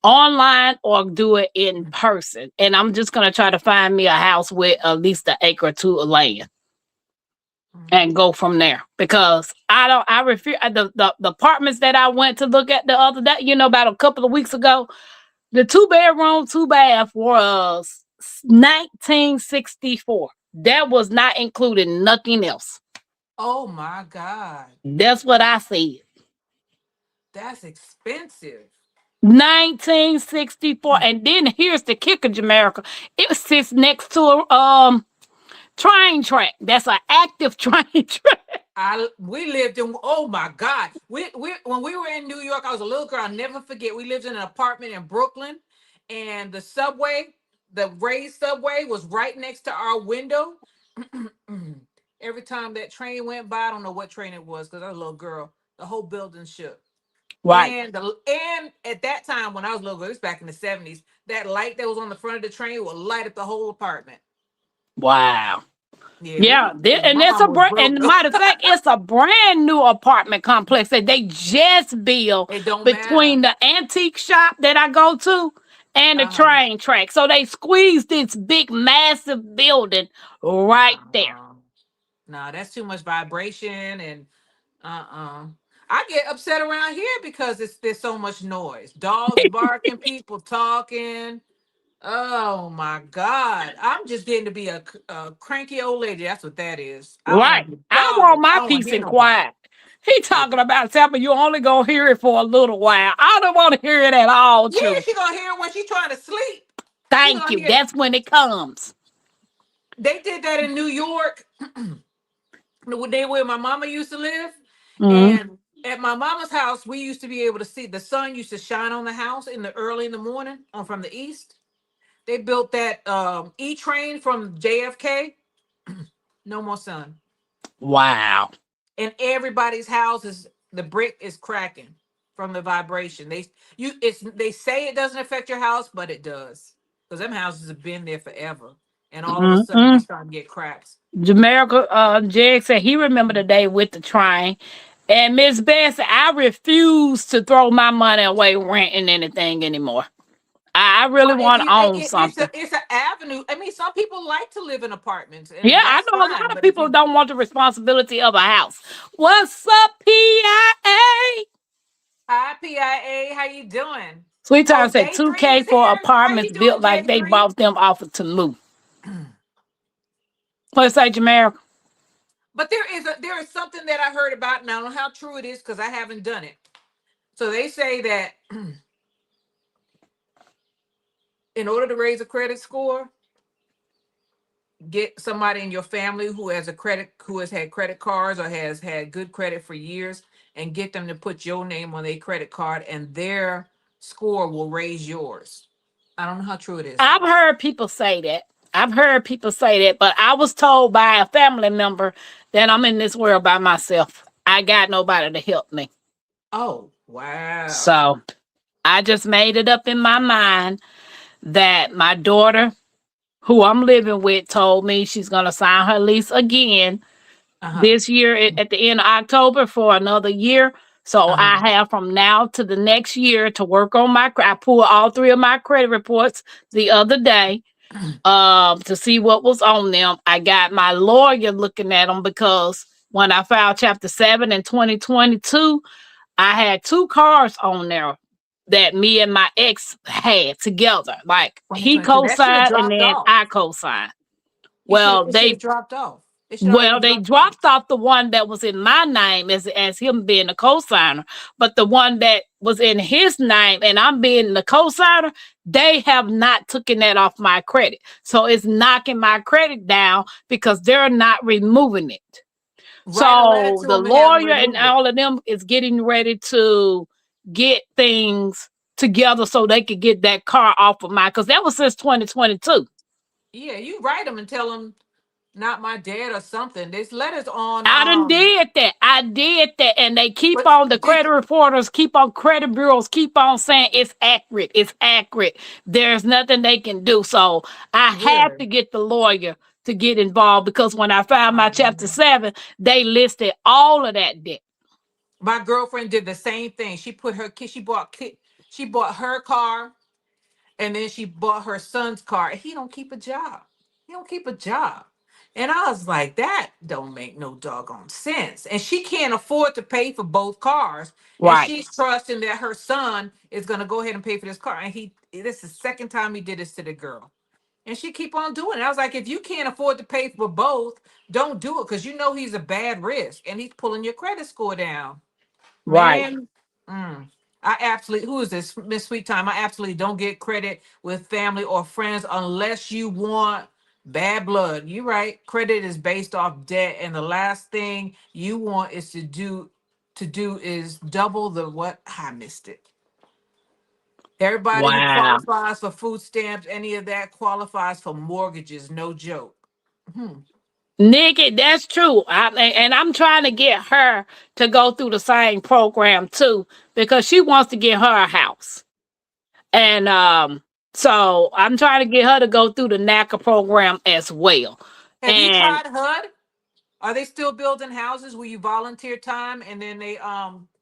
online or do it in person. And I'm just gonna try to find me a house with at least an acre or two of land and go from there. Because I refuse the apartments that I went to look at the other day, about a couple of weeks ago, the 2-bedroom, 2-bath was 1964. That was not including nothing else. Oh my God. That's what I said. That's expensive. 1964. And then here's the kicker, Jamaica. It sits next to a train track. That's an active train track. We lived in, oh my God. We when we were in New York, I was a little girl. I'll never forget. We lived in an apartment in Brooklyn, and the subway, the raised subway, was right next to our window. Every time that train went by, I don't know what train it was because I was a little girl. The whole building shook. Right. And at that time when I was a little girl, this back in the 70s, that light that was on the front of the train would light up the whole apartment. Wow. Yeah, Yeah, and my that's mom was broke and though. matter of fact, it's a brand new apartment complex that they just built It don't matter. between the antique shop that I go to and the Uh-huh. train track. So they squeezed this big, massive building right there. Uh-huh. No, that's too much vibration and uh-uh. I get upset around here because there's so much noise. Dogs barking, people talking. Oh my God. I'm just getting to be a cranky old lady. That's what that is. I don't want Right. to be I want bothered. my I don't want to peace hear and nobody. quiet. He talking about something you only gonna hear it for a little while. I don't want to hear it at all, Yeah, true. she gonna hear it when she trying to sleep. She Thank gonna you. hear it. That's when it comes. They did that in New York. They where my mama used to live. Mm-hmm. And at my mama's house, we used to be able to see the sun used to shine on the house in the early in the morning on from the east. They built that E train from JFK. No more sun. Wow. And everybody's houses, the brick is cracking from the vibration. They say it doesn't affect your house, but it does. Because them houses have been there forever. And all of a sudden Mm-hmm. they starting to get cracks. Jamaica, Jag said he remembered the day with the train. And Miss Bessie, I refuse to throw my money away renting anything anymore. I really Well, if want to you, own it's something. it's an avenue. I mean, some people like to live in apartments, Yeah, and I that's know a fine. lot of But if people you, don't want the responsibility of a house. What's up, PIA? hi PIA, how you doing? Sweet Time Oh, said Daydream 2K is for here. How apartments you doing, built like they Daydream? bought them off of Temu. What's that, Jamaica? But there is something that I heard about, and I don't know how true it is because I haven't done it. So they say that in order to raise a credit score, get somebody in your family who has had credit cards or has had good credit for years, and get them to put your name on their credit card, and their score will raise yours. I don't know how true it is I've though. heard people say that. I've heard people say that, but I was told by a family member that I'm in this world by myself. I got nobody to help me. Oh wow. So I just made it up in my mind that my daughter, who I'm living with, told me she's going to sign her lease again Uh-huh. this year at the end of October for another year. So Uh-huh. I have from now to the next year to work on I pulled all three of my credit reports the other day to see what was on them. I got my lawyer looking at them because when I filed Chapter 7 in 2022, I had two cars on there that me and my ex had together. Like he 2022. That should have co-signed and dropped then off. I co-signed. Well, It should have they dropped off. It should already well, they dropped off. dropped off the one that was in my name as him being the co-signer, but the one that was in his name and I'm being the co-signer, they have not taken that off my credit. So it's knocking my credit down because they're not removing it. Write a letter So to the them and have them lawyer and remove it. all of them is getting ready to get things together so they could get that car off of mine because that was since 2022. Yeah, you write them and tell them not my dad or something. There's letters on I done did that. I did that. And they keep but on, the did credit reporters keep on, credit bureaus keep on saying it's accurate. It's accurate. There's nothing they can do. So I have really? to get the lawyer to get involved because when I filed my Chapter Um, 7, they listed all of that debt. my girlfriend did the same thing. She put her kid, she bought her car and then she bought her son's car. And he don't keep a job. He don't keep a job. And I was like, that don't make no doggone sense. And she can't afford to pay for both cars. And Right. she's trusting that her son is gonna go ahead and pay for this car. And this is the second time he did this to the girl. And she keep on doing it. I was like, if you can't afford to pay for both, don't do it because you know he's a bad risk and he's pulling your credit score down. Right. Man, I absolutely, who is this? Miss Sweet Time. I absolutely don't get credit with family or friends unless you want bad blood. You're right. Credit is based off debt, and the last thing you want is to do is double the what? I missed it. Everybody who Wow. qualifies for food stamps, any of that qualifies for mortgages. No joke. Hmm. Nikki, that's true. And I'm trying to get her to go through the same program too because she wants to get her a house. And so I'm trying to get her to go through the NACA program as well. Have you And tried HUD? Are they still building houses where you volunteer time and then they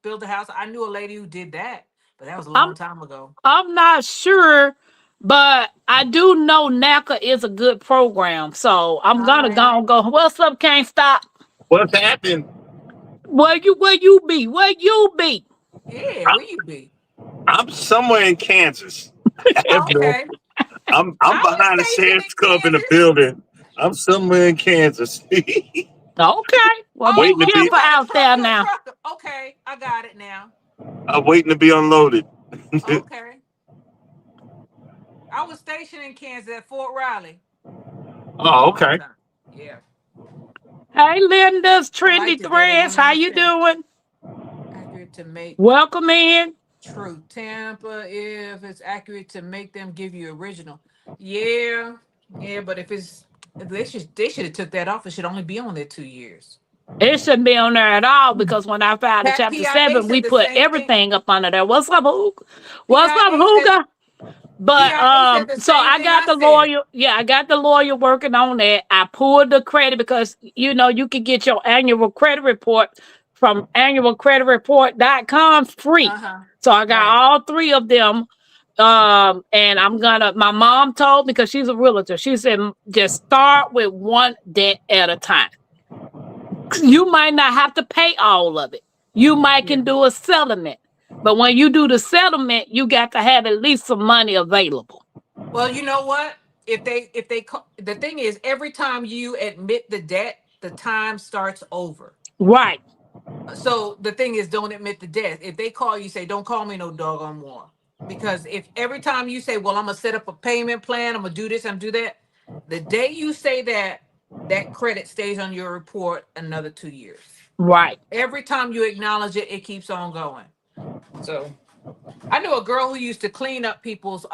build a house? I knew a lady who did that, but that was a I'm long time ago. I'm not sure But I do know NACA is a good program, so I'm gonna right. go. What's up? Can't stop. What's happened? Where you be? Where you be? Yeah, I, where you be? I'm somewhere in Kansas. I have no. Okay. I'm I was behind the stationed Sam's in Club in the Kansas. building. I'm somewhere in Kansas, Okay. Well, be Oh, waiting to oh, you be. careful got a out truck. there You a now. trucker. Okay, I got it now. I'm waiting to be unloaded. Okay. I was stationed in Kansas at Fort Riley for a Oh, long okay. time. Yeah. Hey, Linda's I liked trendy it there. They threads. didn't let How me you stay. doing? Accurate to make Welcome in. true. Tampa, if it's accurate to make them give you original. Yeah. Yeah, but if they should have took that off. It should only be on there 2 years. It shouldn't be on there at all because when I filed the Pat chapter PIA 7, we said the put same thing. everything up under there. What's up, Hook? What's up, PIA said Hooga? But PIA said the so same I thing got I the said. lawyer. Yeah, I got the lawyer working on that. I pulled the credit because you can get your annual credit report from annualcreditreport.com free. Uh-huh. So I got Right. all three of them. And my mom told me because she's a realtor, she said just start with one debt at a time. You might not have to pay all of it. You might Yeah. can do a settlement. But when you do the settlement, you got to have at least some money available. Well, you know what? The thing is, every time you admit the debt, the time starts over. Right. So the thing is, don't admit the debt. If they call you, say, "Don't call me no doggone more," because if every time you say, "Well, I'm gonna set up a payment plan, I'm gonna do this, I'm gonna do that," the day you say that, that credit stays on your report another 2 years. Right. Every time you acknowledge it, it keeps on going. So I knew a girl who used to clean up people's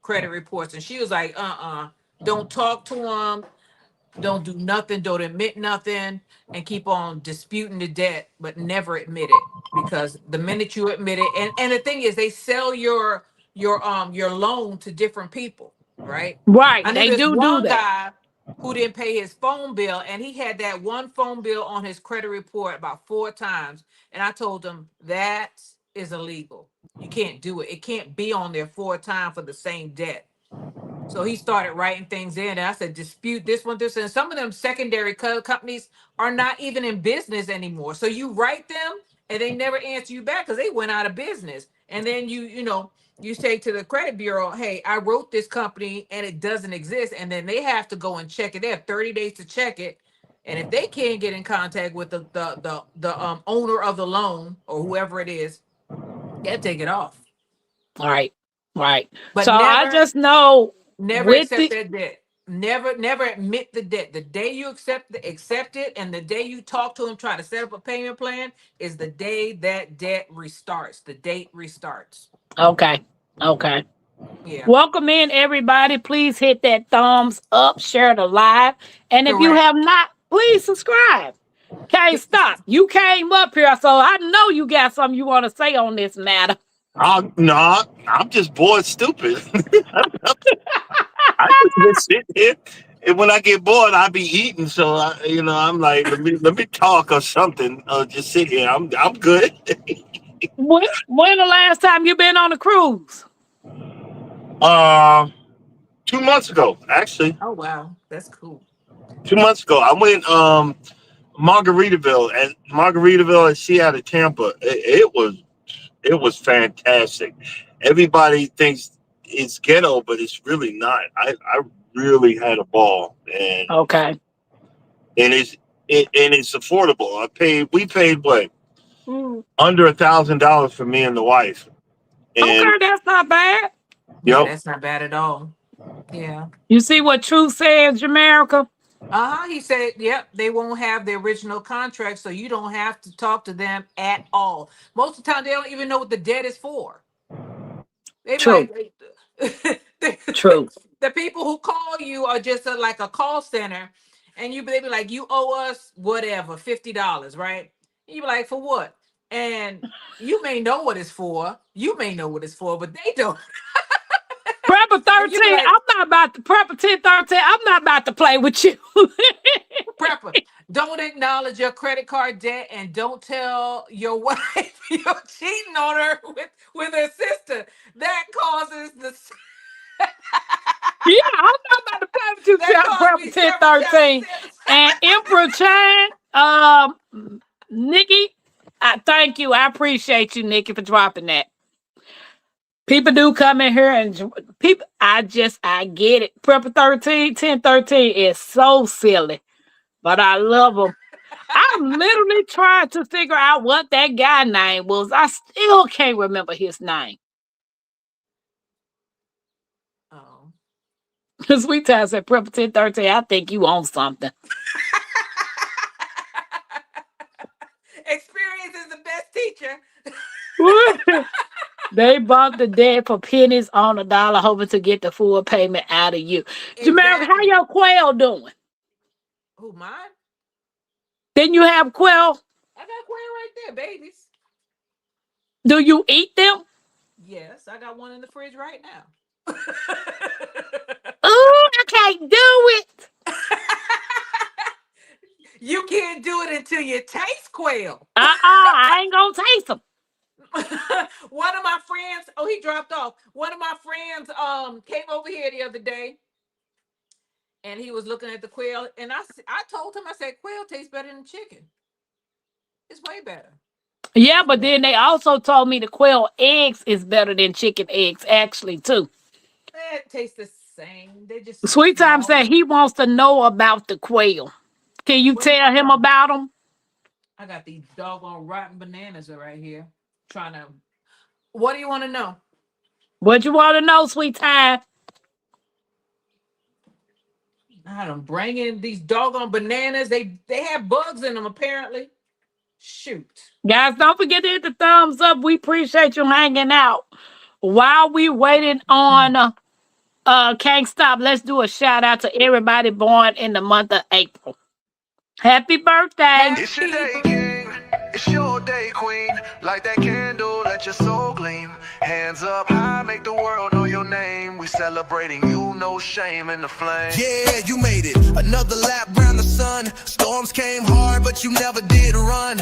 credit reports, and she was like, don't talk to them, don't do nothing, don't admit nothing, and keep on disputing the debt, but never admit it. Because the minute you admit it, and the thing is, they sell your loan to different people, right? I Right. knew They this do one that. guy who didn't pay his phone bill, and he had that one phone bill on his credit report about 4 times. And I told him that is illegal. You can't do it. It can't be on there 4 times for the same debt. So he started writing things in, and I said, dispute this one, this, and some of them secondary companies are not even in business anymore. So you write them, and they never answer you back because they went out of business. And then you say to the credit bureau, "Hey, I wrote this company, and it doesn't exist." And then they have to go and check it. They have 30 days to check it. And if they can't get in contact with the owner of the loan or whoever it is, they'll take it off. Right. Right. But So I never just know Never with accept the that debt. Never admit the debt. The day you accept it, and the day you talk to them, try to set up a payment plan, is the day that debt restarts. The date restarts. okay. Okay. Yeah, Welcome in everybody. Please hit that thumbs up, share the live. And if you correct. have not, please subscribe. Can't stop. You came up here, so I know you got something you want to say on this matter. No, I'm just bored, stupid. I just been sitting here, and when I get bored, I be eating. So I'm like, let me talk or something. Just sit here. I'm good. When the last time you been on a cruise? uh, 2 months ago, actually, Oh wow, that's cool. 2 months ago, I went Margaritaville, and Margaritaville is sea out of Tampa. It was fantastic. Everybody thinks it's ghetto, but it's really not. I really had a ball, and Okay. and it's affordable. We paid what, Mm. under $1,000 for me and the wife, and Okay, that's not bad. Yeah, yep, that's not bad at all. Yeah. You see what Truth says, Jamaica? He said, yep, they won't have the original contract, so you don't have to talk to them at all. Most of the time, they don't even know what the debt is for. They be True. like, True. the people who call you are just like a call center, and they be like, you owe us whatever, $50, right? And you be like, for what? And you may know what it's for. You may know what it's for, but they don't. Prepper And you be 13, like, I'm not about to Prepper 1013. I'm not about to play with you. prepper, don't acknowledge your credit card debt, and don't tell your wife you're cheating on her with her sister. That causes the Yeah, I'm not about to play with you, That cost Prep me 1013. 77 cents. And Emperor Chan, Nikki, I thank you. I appreciate you, Nikki, for dropping that. People do come in here and people, I get it. Prepper 1013 is so silly, but I love them. I'm literally trying to figure out what that guy name was. I still can't remember his name. Oh. Sweet Time said, Prepper 1013, I think you own something. Experience is the best teacher. They bought the debt for pennies on a dollar, hoping to get the full payment out of you. Jamel, how Exactly. your quail doing? Who, mine? Didn't you have quail? I got quail right there, babies. Do you eat them? Yes, I got one in the fridge right now. Oh, I can't do it. You can't do it until you taste quail. I ain't gonna taste them. One of my friends, oh, he dropped off. One of my friends came over here the other day and he was looking at the quail. And I told him, I said, quail tastes better than chicken. It's way better. Yeah, but then they also told me the quail eggs is better than chicken eggs, actually, too. It tastes the same. They just Sweet Time small. said he wants to know about the quail. Can you What do you tell him know? about them? I got these doggone rotten bananas right here. Trying to. What do you want to know? What you want to know, Sweet Time? I don't bring in these doggone bananas. They have bugs in them apparently. Shoot. Guys, don't forget to hit the thumbs up. We appreciate you hanging out. While we waiting on Can't Stop, let's do a shout out to everybody born in the month of April. Happy birthday. It's your day, king. It's your day, queen. Light that candle, let your soul gleam. Hands up high, make the world know your name. We celebrating you, no shame in the flame. Yeah, you made it. Another lap round the sun. Storms came hard, but you never did run.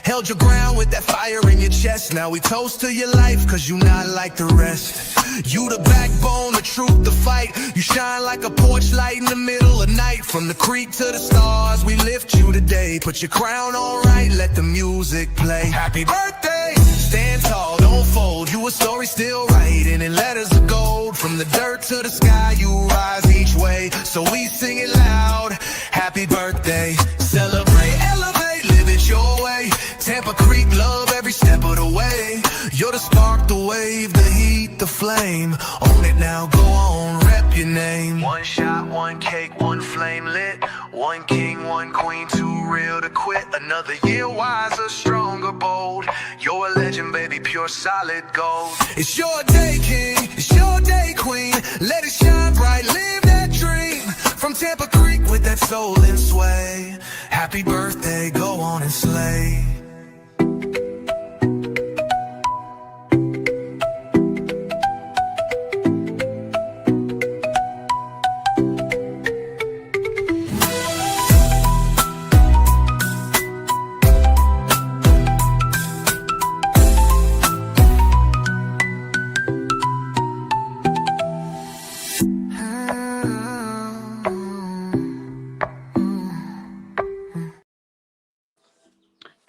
Held your ground with that fire in your chest. Now we toast to your life, cause you not like the rest. You the backbone, the truth, the fight. You shine like a porch light in the middle of night. From the creek to the stars, we lift you today. Put your crown on right, let the music play. Happy birthday! Stand tall, don't fold. You a story still writing in letters of gold. From the dirt to the sky, you rise each way. So we sing it loud. Happy birthday. Celebrate, elevate, live it your way. Tampa Creek, love every step of the way. You're the spark, the wave, the heat, the flame. Own it now, go on, rep your name. One shot, one cake, one flame lit. One king, one queen, too real to quit. Another year wiser, stronger, bold. You're a legend, baby, pure solid gold. It's your day, king, it's your day, queen. Let it shine bright, live that dream. From Tampa Creek with that soul and sway. Happy birthday, go on and slay.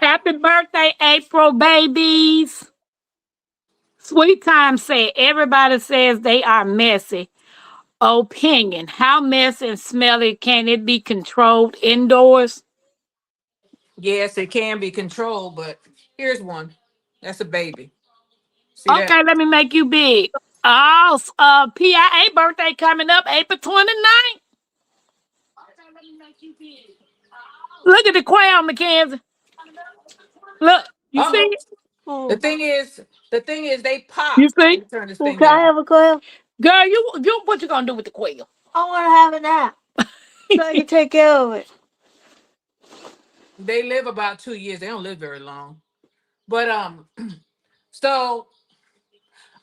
Happy birthday, April babies. Sweet Time said everybody says they are messy. Opinion. How messy and smelly can it be controlled indoors? Yes, it can be controlled, but here's one. That's a baby. See that? Okay, let me make you big. Oh, PIA birthday coming up April 29th. Look at the quail, Mackenzie. Look, you see Uh-oh. it? The thing is, they pop. You Let see? me turn this Well, thing can I down. have a quail? Girl, you what you gonna do with the quail? I want to have a nap so I can take care of it. They live about 2 years. They don't live very long. But so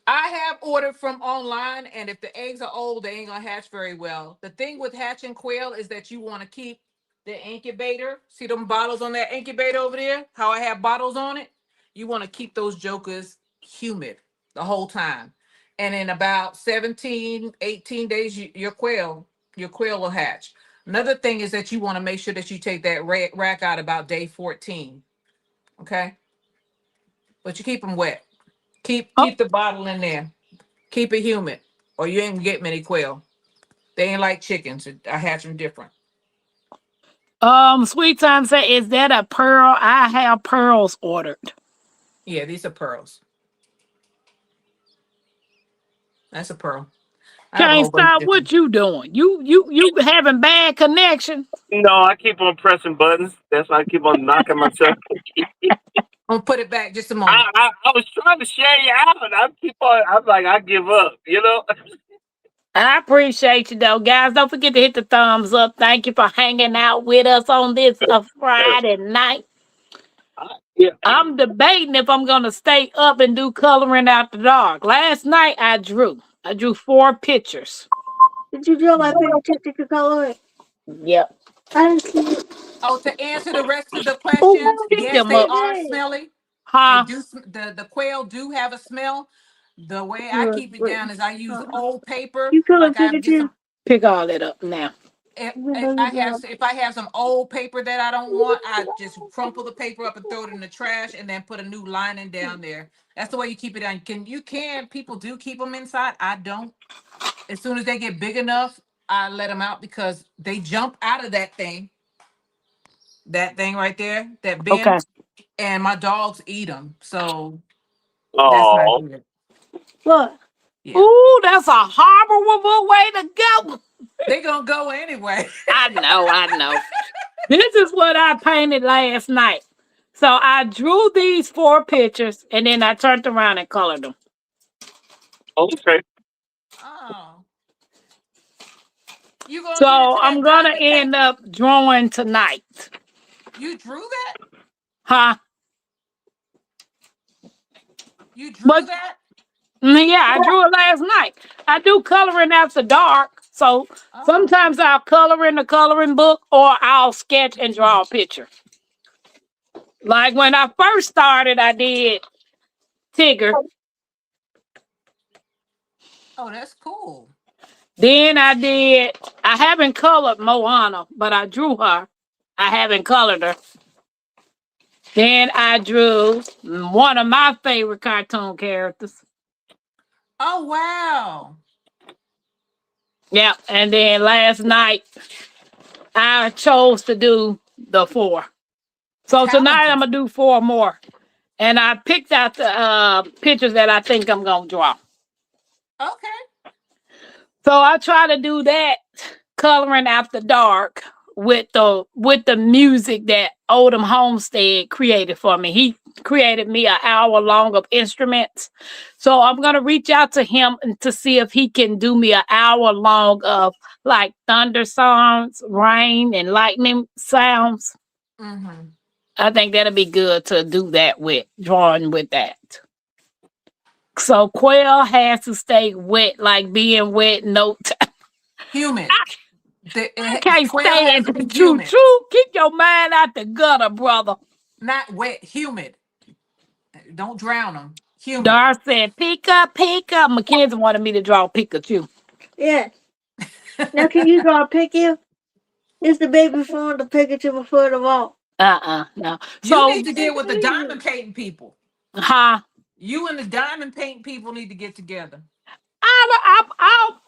I have ordered from online, and if the eggs are old, they ain't gonna hatch very well. The thing with hatching quail is that you want to keep the incubator. See them bottles on that incubator over there? How I have bottles on it? You want to keep those jokers humid the whole time. And in about 17, 18 days, your quail will hatch. Another thing is that you want to make sure that you take that rack out about day 14. Okay. But you keep them wet. Oh, Keep the bottle in there. Keep it humid, or you ain't gonna get many quail. They ain't like chickens. I hatch them different. Sweet Time say, is that a pearl? I have pearls ordered. Yeah, these are pearls. That's a pearl. I have a Can't whole bunch of stop. different. What you doing? You having bad connection? No, I keep on pressing buttons. That's why I keep on knocking myself. I'm gonna put it back just a moment. I was trying to share you out. I'm like, I give up, you know? I appreciate you though, guys. Don't forget to hit the thumbs up. Thank you for hanging out with us on this Friday night. Yeah. I'm debating if I'm gonna stay up and do coloring after dark. Last night I drew. I drew 4 pictures. Did you draw my picture to color it? Yep. I didn't see it. Oh, to answer the rest of the Oh, questions, pick yes, them they up. are Hey, smelly. They Huh? do. The quail do have a smell. The way I look, keep it wait. down is I use old paper. You color Like I get Pikachu? some. Pick all that up now. If I have some old paper that I don't want, I just crumple the paper up and throw it in the trash, and then put a new lining down there. That's the way you keep it on. People do keep them inside. I don't. As soon as they get big enough, I let them out because they jump out of that thing. That thing right there, that bin, Okay. and my dogs eat them. So that's not Oh, good. What? Yeah, Ooh, that's a horrible way to go. they gonna go anyway. I know. This is what I painted last night. So I drew these 4 pictures and then I turned around and colored them. okay. Oh, you gonna get So into I'm that gonna diamond end painting? up drawing tonight. You drew that? Huh? You drew But that? yeah, I drew it last night. I do coloring after dark. So Oh, sometimes I'll color in the coloring book or I'll sketch and draw a picture. Like when I first started, I did Tigger. oh, that's cool. Then I haven't colored Moana, but I drew her. I haven't colored her. Then I drew one of my favorite cartoon characters. Oh wow. Yeah. And then last night, I chose to do the 4. So tonight, I'm Talented. going to do 4 more. And I picked out the pictures that I think I'm going to draw. Okay. So I try to do that coloring after dark with the music that Odom Homestead created for me. He created me an hour long of instruments. So I'm gonna reach out to him and to see if he can do me an hour long of like thunder sounds, rain, and lightning sounds. Mm-hmm. I think that'll be good to do that with drawing with that. So quail has to stay wet, like being wet. No, Humid. I can't Quail has stand to be it. True, humid, true. Keep your mind out the gutter, brother. not wet. Humid. Don't drown them. Humid. Dar said, Pika. Mackenzie wanted me to draw Pikachu. Yeah. Now can you draw a Pikachu? It's the baby form the Pikachu before the wall. No. You So, need to deal with the diamond painting people. huh? You and the diamond painting people need to get together.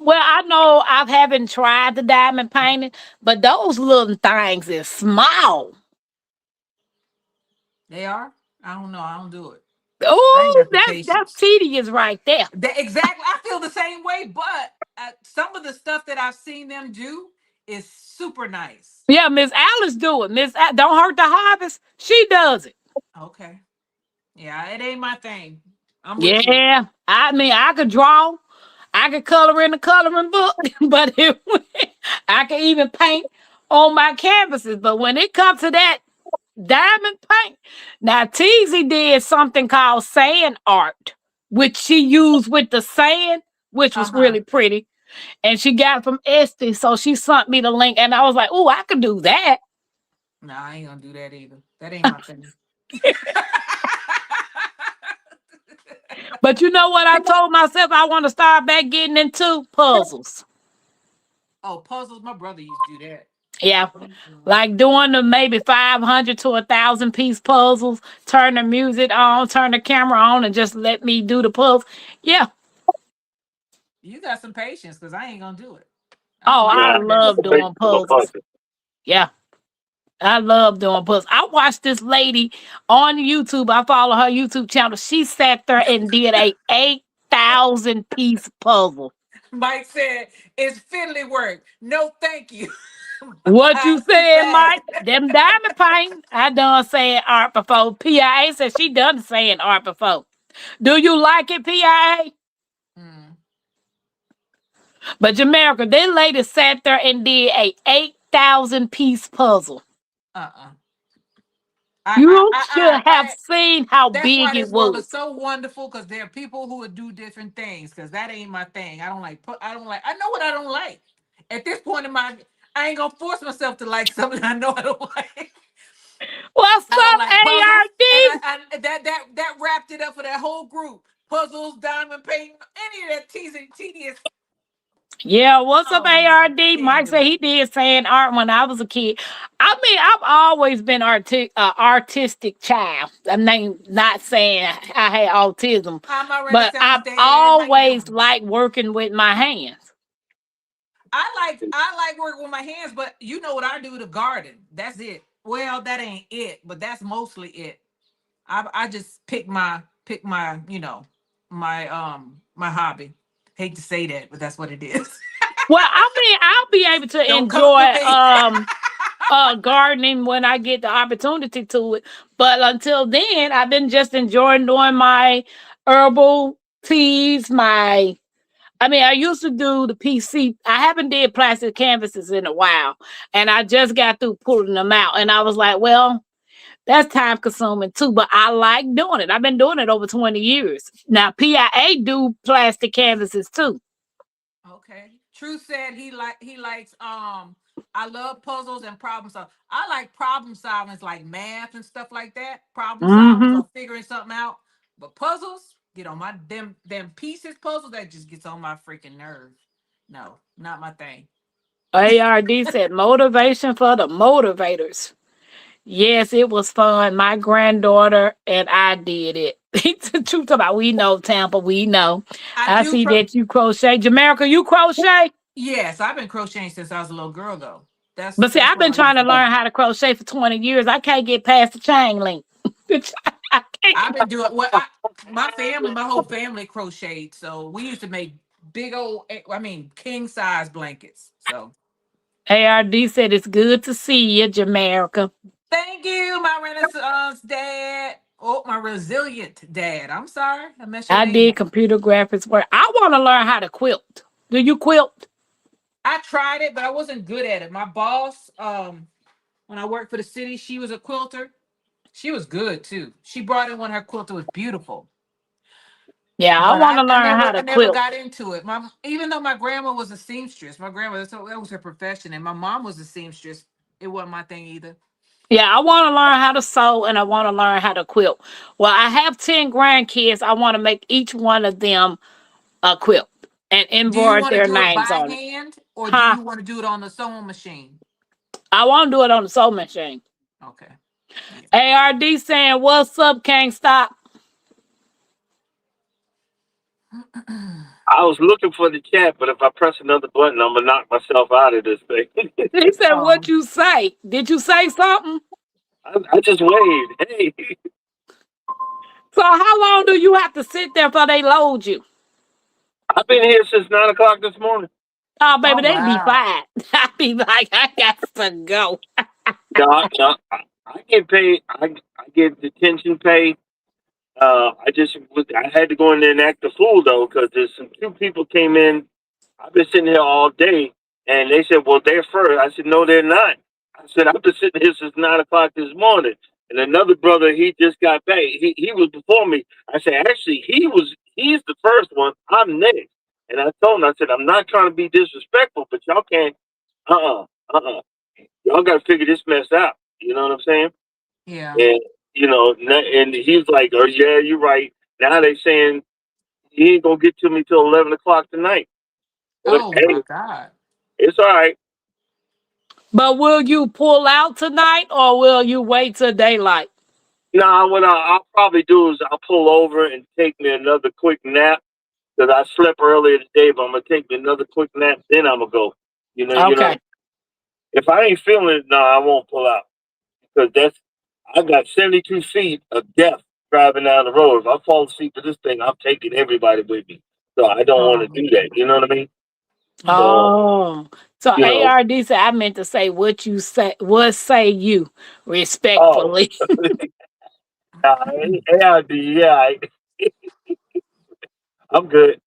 Well, I know I haven't tried the diamond painting, but those little things is small. They are? I don't know. I don't do it. I ain't Oh, got the that's patience. tedious right there. Exactly. I feel the same way, but some of the stuff that I've seen them do is super nice. Yeah, Miss Alice do it. Don't hurt the harvest. She does it. Okay. Yeah, it ain't my thing. I'm with you. Yeah, I mean, I could draw. I could color in the coloring book, but I can even paint on my canvases. But when it comes to that diamond paint, now Teasy did something called sand art, which she used with the sand, which was Uh-huh. really pretty. And she got it from Esty, so she sent me the link, and I was like, "Oh, I could do that." No, I ain't gonna do that either. That ain't my thing. But you know what I told myself I want to start back getting into? Puzzles. Oh, puzzles. My brother used to do that. Yeah. Mhm. Like doing the maybe 500 to 1,000 piece puzzles, turn the music on, turn the camera on, and just let me do the puzzle. Yeah. You got some patience because I ain't gonna do it. I Oh, don't know I Yeah, how to mess. love doing puzzles. Yeah. I love doing puzzles. I watched this lady on YouTube. I follow her YouTube channel. She sat there and did a 8,000 piece puzzle. Mike said it's fiddly work. No, thank you. What you Bye. Too said, fast. Mike? Them diamond painting. I done saying art before. PIA said she done saying art before. Do you like it, PIA? Mm, But Jamaica, this lady sat there and did a 8,000 piece puzzle. uh-uh. You should have seen how That's why big it this world was. is so wonderful because there are people who would do different things because that ain't my thing. I don't like. I don't like. I know what I don't like. At this point in my, I ain't gonna force myself to like something I know I don't like. What's I don't up, like puzzles, and ARD? that wrapped it up for that whole group. Puzzles, diamond painting, any of that tedious. Yeah, what's up, Oh man, ARD? can't Mike do said it. he did saying art when I was a kid. I mean, I've always been artistic child. I mean, not saying I had autism, Hi, my but Renaissance I've dad. How you always doing? liked working with my hands. I like working with my hands, but you know what I do? The garden. That's it. Well, that ain't it, but that's mostly it. I just pick my my hobby. Hate to say that, but that's what it is. Well, I mean, I'll be able to Don't come enjoy for me. gardening when I get the opportunity to it. But until then, I've been just enjoying doing my herbal teas, I mean, I used to do the PC. I haven't did plastic canvases in a while, and I just got through pulling them out. And I was like, well, that's time consuming too, but I like doing it. I've been doing it over 20 years. Now, PIA do plastic canvases too. Okay. True said he likes I love puzzles and problem solving. I like problem solving like math and stuff like that. Problem solving Mm-hmm. or figuring something out. But puzzles, get on my them pieces puzzles that just gets on my freaking nerves. No, not my thing. ARD said motivation for the motivators. Yes, it was fun. My granddaughter and I did it. Truth about we know Tampa, we know. I I do see that you crochet. Jamaica, you crochet? yes, I've been crocheting since I was a little girl though. That's But see, that's I've what been I used trying to to do. learn how to crochet for 20 years. I can't get past the chain link. I can't I've get been doing my whole family crocheted. So we used to make big old, I mean, king size blankets. So ARD said it's good to see you, Jamaica. thank you, my Renaissance dad. Oh, my resilient dad. I'm sorry, I messed your I name did up. computer graphics work. I want to learn how to quilt. Do you quilt? I tried it, but I wasn't good at it. My boss, when I worked for the city, she was a quilter. She was good too. She brought in one. Her quilter was beautiful. Yeah, I But want I, to I learn never how I to never quilt. got into it. My even though my grandma was a seamstress, my grandma that was her profession, and my mom was a seamstress. It wasn't my thing either. Yeah, I want to learn how to sew and I want to learn how to quilt. Well, I have 10 grandkids. I want to make each one of them a quilt and Do you embroider want to their do it names by on it. hand or do Huh? you want to do it on the sewing machine? I want to do it on the sewing machine. Okay. Yeah. ARD saying, what's up? Can't stop. I was looking for the chat, but if I press another button, I'm gonna knock myself out of this thing. He said, what um, you say? Did you say something? I just waved. Hey, So how long do you have to sit there before they load you? I've been here since 9 o'clock this morning. Oh, baby, oh they be wow. fine. I be like, I got to go. No, I get paid. I get detention pay. I had to go in there and act a fool though, because there's some two people came in. I've been sitting here all day, and they said, "Well, they're first." I said, "No, they're not." I said, "I've been sitting here since 9 o'clock this morning." And another brother, he just got back. He was before me. I said, "Actually, he's the first one. I'm next." And I told him, I said, "I'm not trying to be disrespectful, but y'all can't. Y'all got to figure this mess out." You know what I'm saying? Yeah. And and he was like, "Oh yeah, you're right." Now they saying he ain't gonna get to me till 11 o'clock tonight. But Oh my hey, God. it's all right. But will you pull out tonight or will you wait till daylight? Nah, what I'll probably do is I'll pull over and take me another quick nap because I slept earlier today. But I'm gonna take me another quick nap, then I'm gonna go. You know. Okay. If I ain't feeling it, no, I won't pull out because I got 72 feet of death driving down the road. If I fall asleep to this thing, I'm taking everybody with me. So I don't want to Oh, do that. You know what I mean? yeah. So Oh. So you know, ARD said I meant to say what you say, what say you oh, respectfully. AID, yeah, I'm good.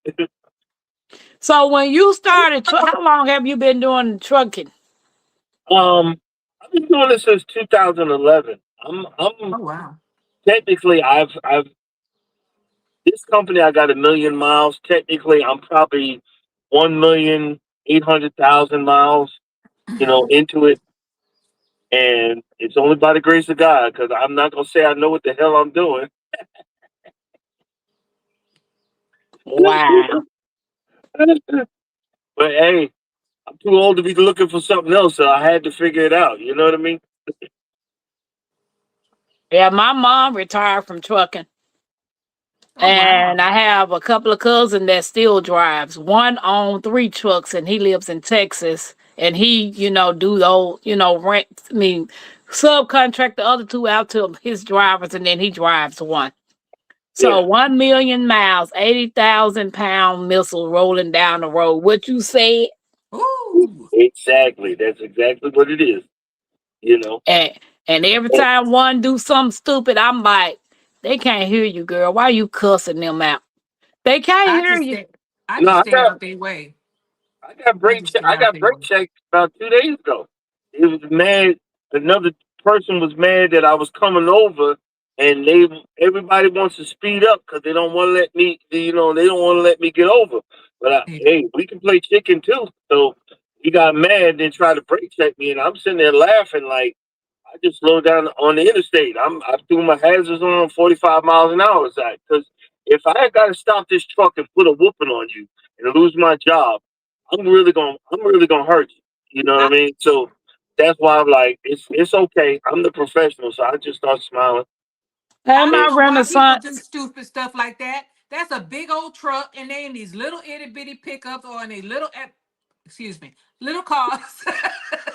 So when you started, how long have you been doing trucking? I've been doing this since 2011. I'm Oh wow. technically I've this company I got 1,000,000 miles. Technically, I'm probably 1,800,000 miles. Into it, and it's only by the grace of God because I'm not gonna say I know what the hell I'm doing. Wow. But hey, I'm too old to be looking for something else, so I had to figure it out. You know what I mean? Yeah, my mom retired from trucking. Oh wow. And I have a couple of cousins that still drives. One on 3 trucks and he lives in Texas. And he, do those, rent, subcontract the other two out to his drivers and then he drives one. So Yeah, 1,000,000 miles, 80,000 pound missile rolling down the road. What you said? Ooh. exactly. That's exactly what it is. You know. And, and every And, time one do something stupid, I'm like, they can't hear you, girl. Why you cussing them out? They can't I hear just you. stay I no, just I stay got out their way. I got I brake just check. stay I out got their brake way. check about 2 days ago. It was mad. Another person was mad that I was coming over, and everybody wants to speed up because they don't want to let me. They don't want to let me get over. But Yeah. hey, we can play chicken too. So he got mad and tried to brake check me, and I'm sitting there laughing like I just slowed down on the interstate. I threw my hazards on 45 miles an hour side because if I had got to stop this truck and put a whooping on you and lose my job, I'm really gonna hurt you. You know what I I, mean? So that's why I'm like, it's okay. I'm the professional, so I just start smiling. Hey, I don't my And know why people do Renaissance. stupid stuff like that. That's a big old truck, and they in these little itty bitty pickups or in these excuse me, little cars.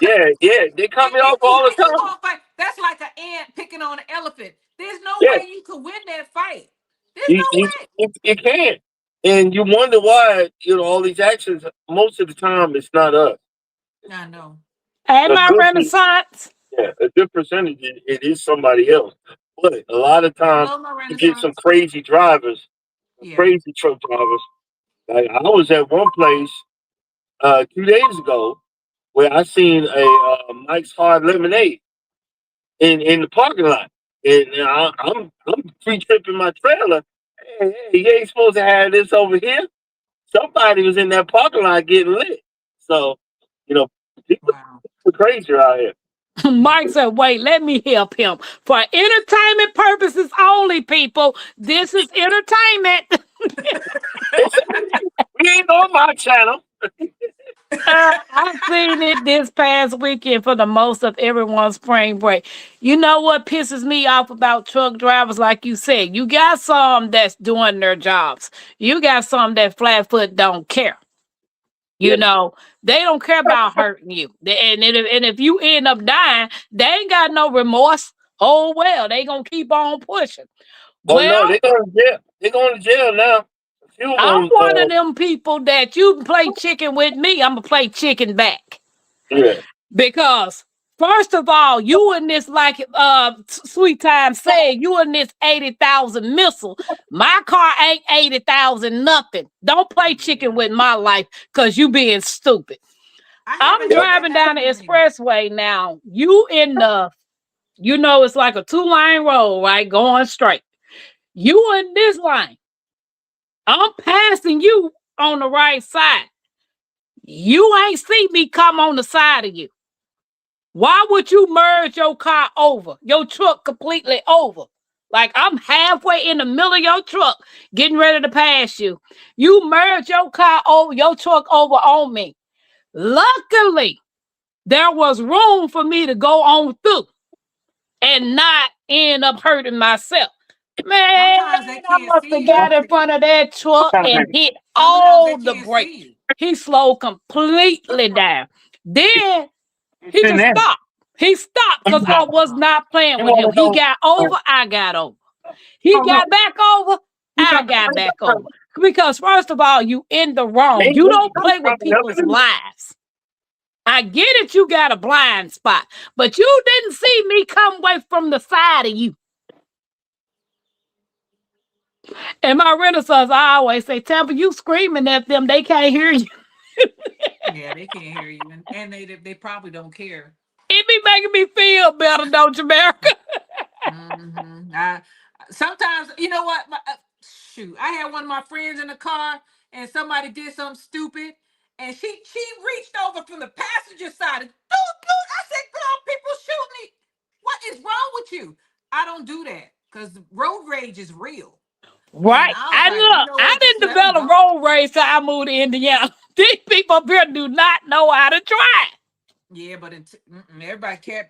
yeah, they cut me off all How the you time. gonna fight? That's like an ant picking on an elephant. There's no Yeah, way you could win that fight. There's you you, no way. you can't. And you wonder why all these actions. Most of the time, it's not us. I know. Hey, A my good Renaissance. Yeah, a good percentage it is somebody else. But a lot of times Hello, my you get some Renaissance. crazy drivers, Yeah. crazy truck drivers. Like I was at one place 2 days ago where I seen a Mike's Hard Lemonade in the parking lot, and I'm free tripping my trailer. Hey, you ain't supposed to have this over here. Somebody was in that parking lot getting lit. So, you know, people Wow. are crazy out here. Mike said, wait, let me help him. For entertainment purposes only, people. This is entertainment. It's, we ain't on my channel. I've seen it this past weekend for the most of everyone's spring break. You know what pisses me off about truck drivers? Like you said, you got some that's doing their jobs. You got some that flat foot don't care. You Yeah. know, they don't care about hurting you. And if you end up dying, they ain't got no remorse. Oh, well, they going to keep on pushing. Oh no, Well, they going to jail. They going to jail now. A few of I'm them. one of them people that you play chicken with me, I'm going to play chicken back. Yeah. Because first of all, you in this like Sweet Time said, you in this 80,000 missile. My car ain't 80,000 nothing. Don't play chicken Yeah. with my life because you being stupid. I I'm haven't Yep. had that driving down happen the to me. expressway now. You in the, it's like a 2-lane road, right? Going straight. You in this lane. I'm passing you on the right side. You ain't see me come on the side of you. Why would you merge your car over, your truck completely over? Like I'm halfway in the middle of your truck, getting ready to pass you. You merged your truck over on me. Luckily, there was room for me to go on through and not end up hurting myself. Man, Sometimes they I can't must have see got you. in front of that truck and hit Sometimes they all the can't see brakes. you. He slowed completely down. Then he just stopped. He stopped because I was Uh-huh. not playing with him. He got over, I got over. He got back over, I got back over. Because first of all, you in the wrong. You don't play with people's lives. I get it, you got a blind spot, but you didn't see me come away from the side of you. And my Renaissance, I always say, Tampa, you screaming at them, they can't hear you. Yeah, they can't hear you, and they probably don't care. It be making me feel better, don't you, America? I sometimes, you know what? Shoot, I had one of my friends in the car, and somebody did something stupid, and she reached over from the passenger side and dude. I said, "Girl, people shoot me. What is wrong with you?" I don't do that because road rage is real, and Right. I was And like, you look, know I what? Just didn't let them develop go. road rage till I moved to Indiana. These people up here do not know how to drive. Yeah, but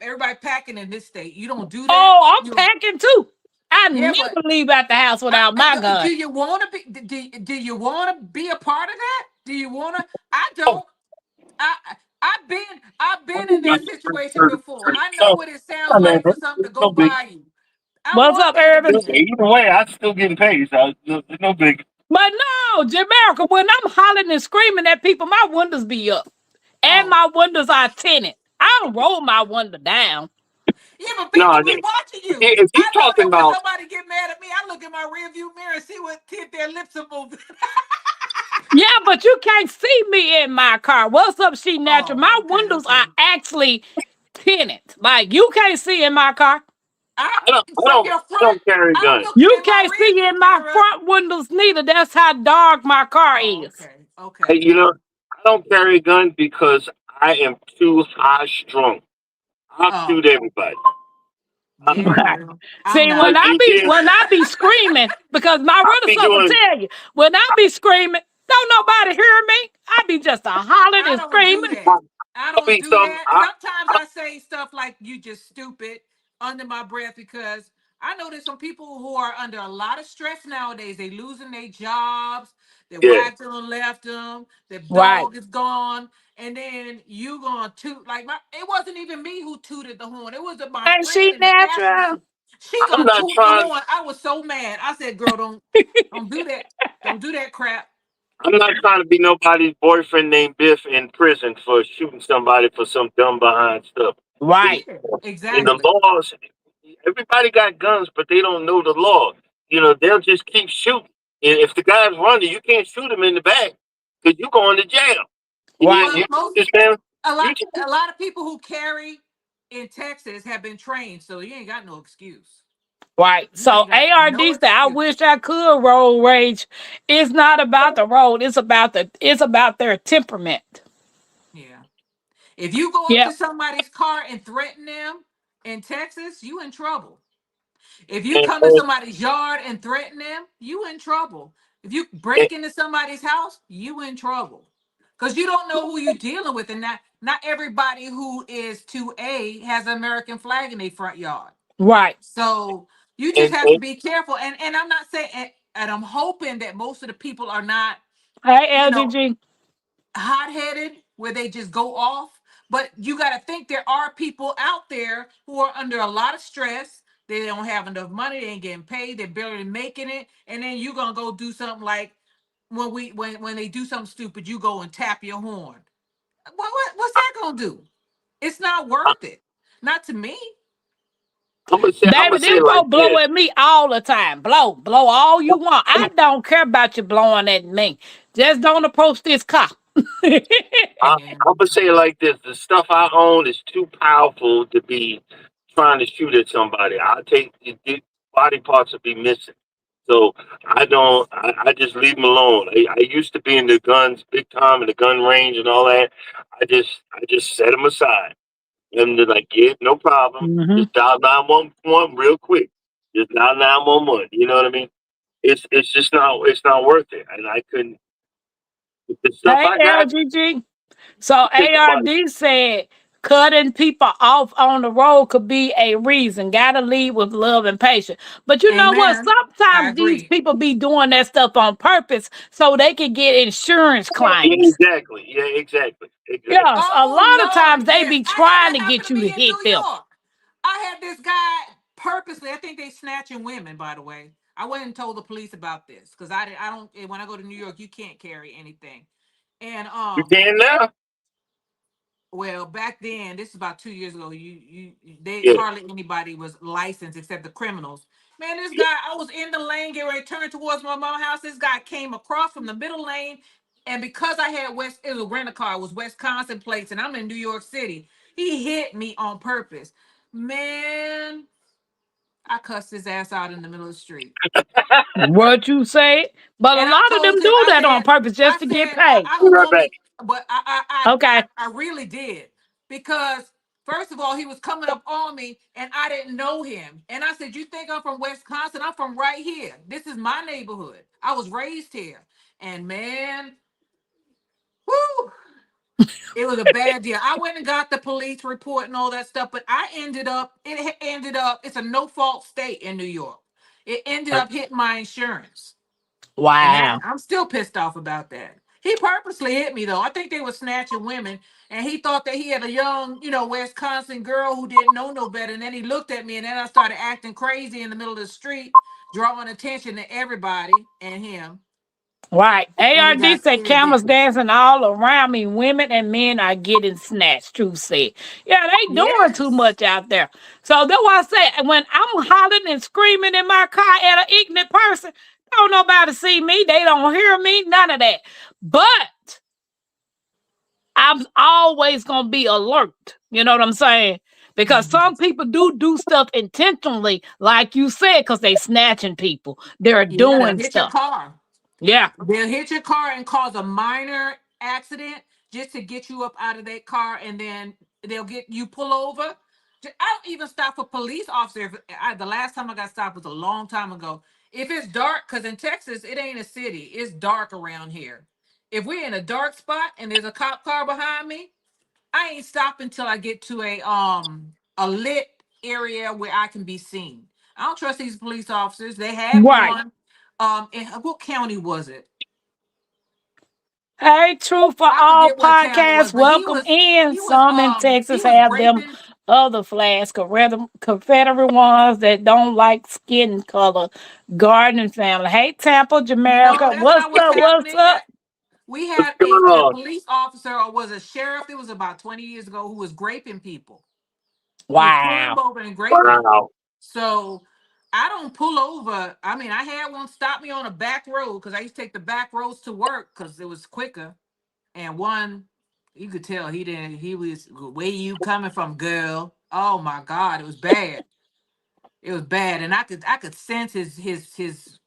everybody packing in this state. You don't do that. Oh, I'm You packing too. I Yeah, but never leave out the house without my do gun. you want to be? Do you want to be a part of that? Do you want to? I don't. I I've been in that situation before. I know what it sounds like for something to go by you. I What's want up, there to Irvin? be that. Either way, I still getting paid. So no big. But no, Jamaica, when I'm hollering and screaming at people, my windows be up. And Oh, my windows are tinted. I don't roll my window down. yeah, but No, people be watching you. if you I know talking that when about somebody get mad at me, I look in my rearview mirror and see what if their lips are moving. Yeah, but you can't see me in my car. What's up, She Natural? Oh, My okay, windows are okay. actually tinted. Like you can't see in my car. I I don't I from don't your I front. don't carry I'm guns. looking You in my can't see in rearview my mirror. front windows neither. That's how dark my car Oh, is. okay, okay. You know, I don't carry a gun because I am too high strung. I'll Oh, shoot everybody. yeah, Right. well, I'm See, not. Yeah, when I be screaming, because my I'll be Renaissance will doing. tell you, when I be screaming, don't nobody hear me. I be just a hollering I and don't do screaming. that. I I'll don't be do some. that. Sometimes I say stuff like "you just stupid" under my breath because I know there's some people who are under a lot of stress nowadays. They losing their jobs. Their Yeah, wife done left them. Their Right. dog is gone. And then you gonna toot like my. It wasn't even me who tooted the horn. It was my And friend she in the passenger natural. seat. She I'm gonna not toot the trying. horn. I was so mad. I said, "Girl, don't do that. Don't do that crap." I'm not trying to be nobody's boyfriend named Biff in prison for shooting somebody for some dumb behind stuff. Right. Yeah, In the exactly. laws, everybody got guns, but they don't know the law. They'll just keep shooting. And if the guy's running, you can't shoot him in the back because you're going to jail. Right. Well, You understand? a You lot just, a lot of people who carry in Texas have been trained, so you ain't got no excuse. Right. You So ain't got no ARD said, I excuse. wish I could road rage. It's not about the road. It's about their temperament. Yeah. If you go up to Yep. somebody's car and threaten them in Texas, you in trouble. If you and, come to somebody's yard and threaten them, you in trouble. If you and, break into somebody's house, you in trouble. Because you don't know who you're dealing with, and not everybody who is 2A has an American flag in their front yard. Right. So you just and, have to and, be careful. And I'm not saying, and I'm hoping that most of the people are not, Hey, you know, LGG. hot headed where they just go off. But you got to think there are people out there who are under a lot of stress. They don't have enough money. They ain't getting paid. They're barely making it. And then you're gonna go do something like when they do something stupid, you go and tap your horn. What's that gonna do? It's not worth it. Not to me. I'm Baby, gonna them say it like folks blow this. at me all the time. Blow all you want. I don't care about you blowing at me. Just don't approach this car. I'm gonna say it like this: the stuff I own is too powerful to be trying to shoot at somebody. I take the body parts will be missing, so I don't. I just leave them alone. I used to be in the guns big time in the gun range and all that. I just set them aside, and they're like, yeah, no problem. hmm Just dial 911 real quick. Just not 911. You know what I mean? It's just not worth it. And I couldn't. The stuff Hey, I got, LGG. So think about it. ARD said cutting people off on the road could be a reason. Gotta lead with love and patience. But you know what? Amen. I Sometimes these agree. people be doing that stuff on purpose so they can get insurance Yeah, claims. exactly. Yeah, exactly. Exactly. Yes, a Oh lot of Lord, times they yes. be I had trying that to happen get to you to me in hit New them. York. I had this guy purposely. I think they snatching women, by the way. I went and told the police about this because I don't. When I go to New York, you can't carry anything. And You can now. well, back then, this is about 2 years ago. They Yeah. hardly anybody was licensed except the criminals. Man, this guy, I was in the lane, getting ready to turn towards my mom's house. This guy came across from the middle lane, and because I had it was a rental car, it was Wisconsin plates, and I'm in New York City. He hit me on purpose. Man, I cussed his ass out in the middle of the street. What you say? But a And I lot of them told him, do that on purpose just to get paid. I Be don't right want back. me, but Okay. I really did because first of all, he was coming up on me and I didn't know him. And I said, "You think I'm from Wisconsin? I'm from right here. This is my neighborhood. I was raised here." And man, whoo, it was a bad deal. I went and got the police report and all that stuff, but ended up, it's a no fault state in New York. It ended up hitting my insurance. And Wow. I'm still pissed off about that. He purposely hit me though. I think they were snatching women, and he thought that he had a young, Wisconsin girl who didn't know no better. And then he looked at me, and then I started acting crazy in the middle of the street, drawing attention to everybody and him. Right. And he ARD got said scared cameras then. dancing all around me. Women and men are getting snatched. True said. Yeah, they doing too Yes. much out there. So that's why I say when I'm hollering and screaming in my car at an ignorant person, don't nobody see me. They don't hear me. None of that. But I'm always gonna be alert. You know what I'm saying? Because Mhm. some people do stuff intentionally, like you said, because they snatching people. They're Yeah, they'll doing hit your stuff. car. Yeah. They'll hit your car and cause a minor accident just to get you up out of that car, and then they'll get you pull over. I don't even stop a police officer. The last time I got stopped was a long time ago. If it's dark, because in Texas it ain't a city, it's dark around here. If we're in a dark spot and there's a cop car behind me, I ain't stopping until I get to a lit area where I can be seen. I don't trust these police officers. They had Right. one. In what county was it? Hey, True for I All forget what county it was, podcasts, but welcome in. Some in he Texas was have them raping. other flags, Confederate ones that don't like skin color, gardening family. Hey, Tampa, No, Jamaica, that's what's not what's up? What's happening. up? We What's had going a on? police officer, or was a sheriff. It was about 20 years ago, who was graping people. He was pulling them Wow. over and graping them. Wow. So I don't pull over. I mean, I had one stop me on a back road because I used to take the back roads to work because it was quicker. And one, you could tell he didn't. He was, "Where you coming from, girl?" Oh my God, it was bad. It was bad, and I could sense his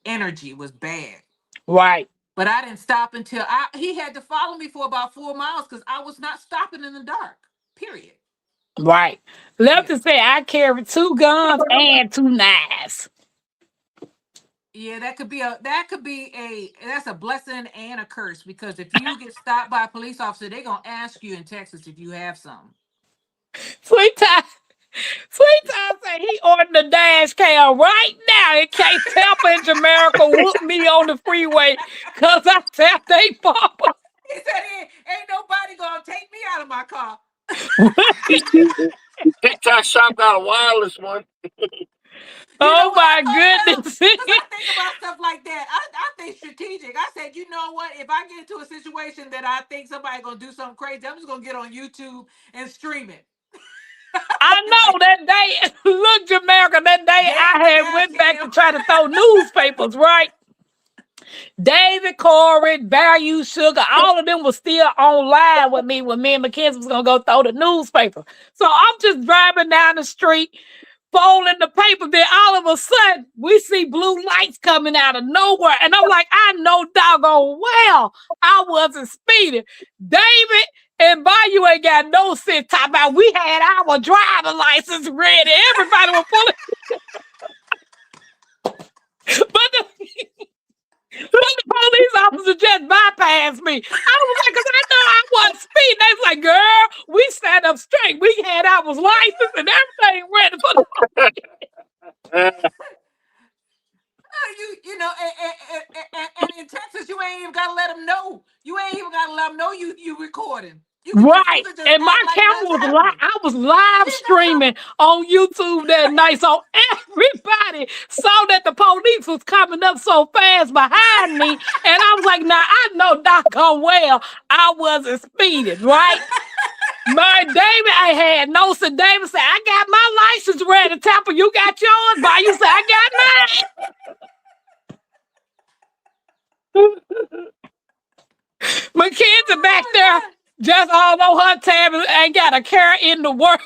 energy was bad. Right, But I didn't stop until he had to follow me for about 4 miles because I was not stopping in the dark. Period. right. Left Yeah. to say I carry 2 guns and 2 knives. Yeah, that's a blessing and a curse because if you get stopped by a police officer, they're gonna ask you in Texas if you have some. Sweet time. Sweet time said he ordered a dash cam right now in case Tampa and Jamaica whoop me on the freeway because I tapped they papa. He said, ain't nobody gonna take me out of my car. The TikTok shop got a wireless one. You know Oh what I my told him? goodness. Because I think about stuff like that. I think strategic. I said, you know what? If I get into a situation that I think somebody gonna do something crazy, I'm just gonna get on YouTube and stream it. I know that day, look, Jamaica, that day Damn I the had dash went back cam. to try to throw newspapers, right? David Corey, Value Sugar, all of them was still online with me when me and Mackenzie was gonna go throw the newspaper. So I'm just driving down the street, folding the paper. Then all of a sudden, we see blue lights coming out of nowhere. And I'm like, I know doggone well I wasn't speeding. David and Bayou ain't got no sense. Talking about we had our driver license ready. Everybody was pulling. But the, but the police officer just bypassed me. I was like, because I know I wasn't speeding. They was like, girl, we sat up straight. We had our license and everything ready for the You know, and in Texas, you ain't even gotta let them know. You ain't even gotta let them know you recording. You right. could just And my act like camera nothing's was live. happening. I was live streaming on YouTube that night. So everybody saw that the police was coming up so fast behind me. And I was like, now I know doggone well I wasn't speeding, right? My David, I had no. So David said, I got my license ready. Tapper, you got yours? By you said, I got mine. My kids are back there just all on her tab and ain't got a care in the world.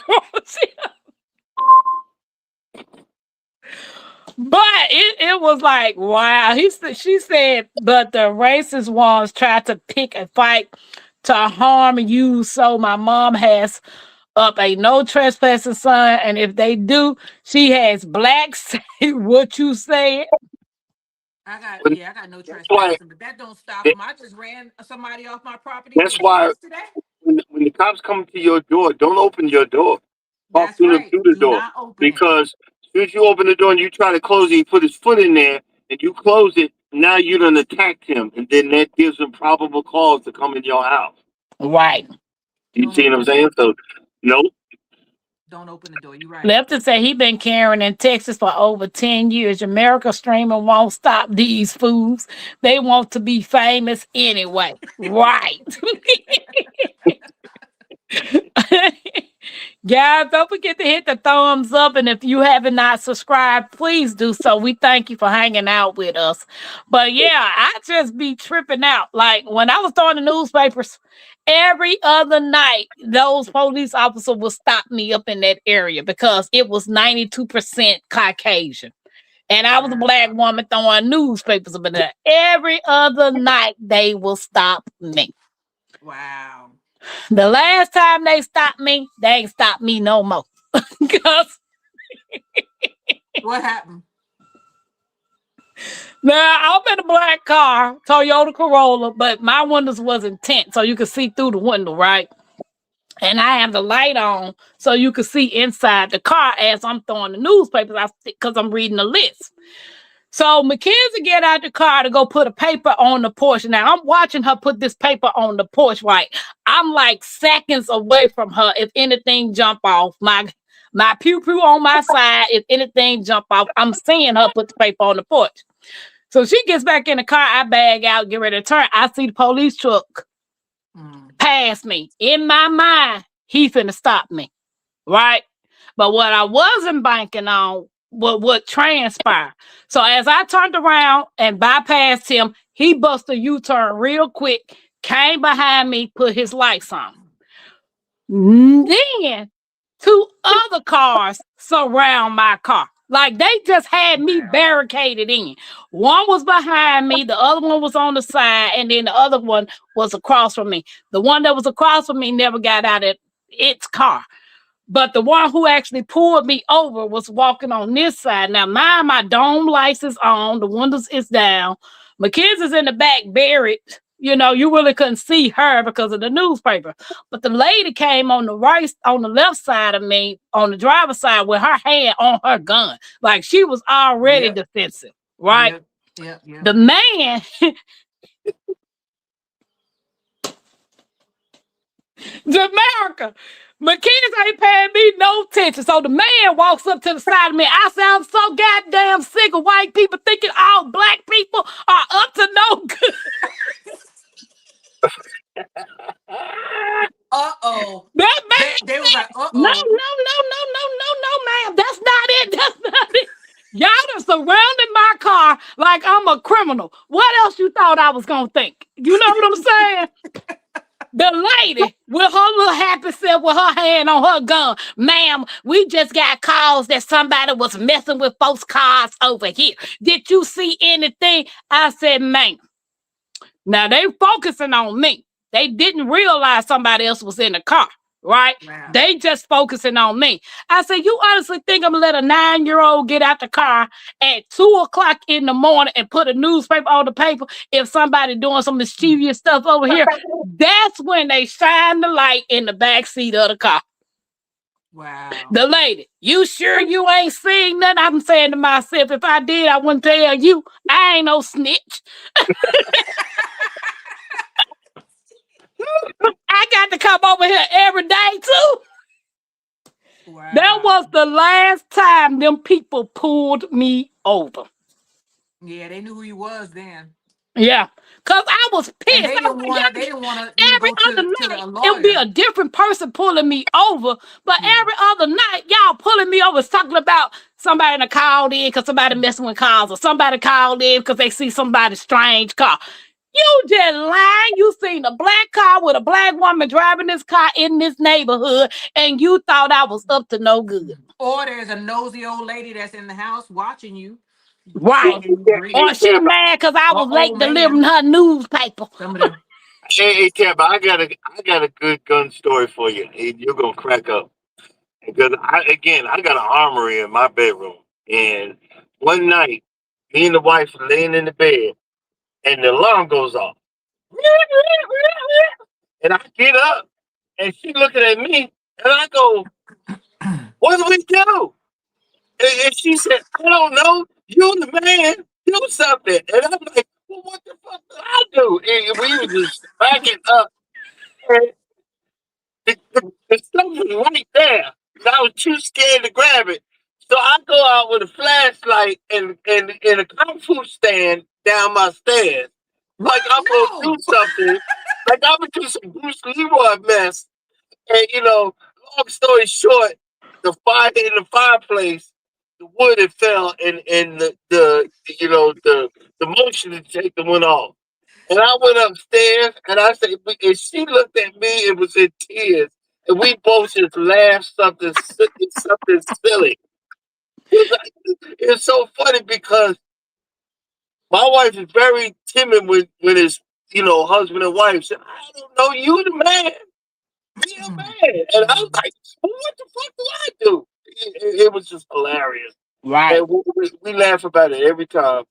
But it was like, wow. She said, but the racist ones tried to pick a fight to harm you. So my mom has up a no trespassing sign, and if they do, she has blacks say what you said. I got no That's why. trespassing, but that don't stop them. I just ran somebody off my property. That's why Yesterday. when the cops come to your door, don't open your door. Talk That's to them right. through the Do door. not open it. Because as soon as you open the door and you try to close it, he put his foot in there and you close it, now you done attacked him. And then that gives him probable cause to come in your house. Right. You Don't see what I'm open it. saying? So, nope. Don't open the door. You're right. Lefton said he been carrying in Texas for over 10 years. America streaming won't stop these fools. They want to be famous anyway. Right. Guys, don't forget to hit the thumbs up. And if you haven't not subscribed, please do so. We thank you for hanging out with us. But yeah, I just be tripping out. Like when I was throwing the newspapers, every other night, those police officers would stop me up in that area because it was 92% Caucasian. And I was a black woman throwing newspapers up in there. Every other night, they will stop me. Wow. The last time they stopped me, they ain't stopped me no more. Because What happened? now I'm in a black car, Toyota Corolla, but my windows wasn't tint, so you could see through the window, right? And I have the light on so you could see inside the car as I'm throwing the newspapers because I'm reading the list. So Mackenzie get out the car to go put a paper on the porch. Now I'm watching her put this paper on the porch, right? I'm like seconds away from her. If anything jump off, my pew pew on my side, if anything jump off, I'm seeing her put the paper on the porch. So she gets back in the car, I bag out, get ready to turn. I see the police truck pass me. In my mind, he finna stop me, right? But what I wasn't banking on was what transpired. So as I turned around and bypassed him, he busted a U-turn real quick, came behind me, put his lights on. Then 2 other cars surround my car. Like they just had me barricaded in. One was behind me, the other one was on the side, and then the other one was across from me. The one that was across from me never got out of its car. But the one who actually pulled me over was walking on this side. Now, my dome lights is on, the windows is down. Mackenzie's in the back buried. You know, you really couldn't see her because of the newspaper. But the lady came on the right, on the left side of me, on the driver's side, with her hand on her gun. Like she was already defensive, right? Yep. The man, Jamaica, Mackenzie ain't paying me no attention. So the man walks up to the side of me. I said, I'm so goddamn sick of white people thinking all black people are up to no good. Uh-oh. That man, They was like, uh-oh. no, ma'am. That's not it. That's not it. Y'all done surrounded my car like I'm a criminal. What else you thought I was gonna think? You know what I'm saying? The lady with her little happy self with her hand on her gun. Ma'am, we just got calls that somebody was messing with folks' cars over here. Did you see anything? I said, ma'am. Now they focusing on me. They didn't realize somebody else was in the car, right? Wow. They just focusing on me. I said, you honestly think I'm gonna let a 9-year-old get out the car at 2 o'clock in the morning and put a newspaper on the paper if somebody doing some mischievous stuff over here? That's when they shine the light in the back seat of the car. Wow. The lady, you sure you ain't seen nothing? I'm saying to myself, if I did, I wouldn't tell you. I ain't no snitch. I got to come over here every day too. Wow. That was the last time them people pulled me over. Yeah, they knew who you was then. Yeah, because I was pissed. And they I was didn't like, want y'all, they didn't want you to every go to other a night, it would be a lawyer. different person pulling me over. But Yeah. every other night, y'all pulling me over, talking about somebody that called in because somebody messing with cars, or somebody called in because they see somebody's strange car. You just lying. You seen a black car with a black woman driving this car in this neighborhood, and you thought I was up to no good. Or there's a nosy old lady that's in the house watching you. Right. Calling you Or great. she mad because I Or was late old delivering man. her newspaper. Some of them. Hey, Cap, I got a good gun story for you. You're gonna crack up because I got an armory in my bedroom, and one night, me and the wife are laying in the bed, and the alarm goes off, and I get up, and she looking at me, and I go, "What do we do?" And she said, "I don't know. You're the man. Do something." And I'm like, "Well, what the fuck do I do?" And we were just backing up. And the stuff was right there. But I was too scared to grab it. So I go out with a flashlight and a kung fu stand down my stairs. Like I'm gonna do No. something. Like I'm gonna do some Bruce Leroy mess. And long story short, the fire in the fireplace, the wood had fell, and the motion detector went off. And I went upstairs, and I said, and she looked at me and was in tears, and we both just laughed something silly. It's so funny because my wife is very timid when it's husband and wife. She said, "I don't know, you the man. Be a man." And I was like, well, "What the fuck do I do?" It was just hilarious. Right. And we laugh about it every time.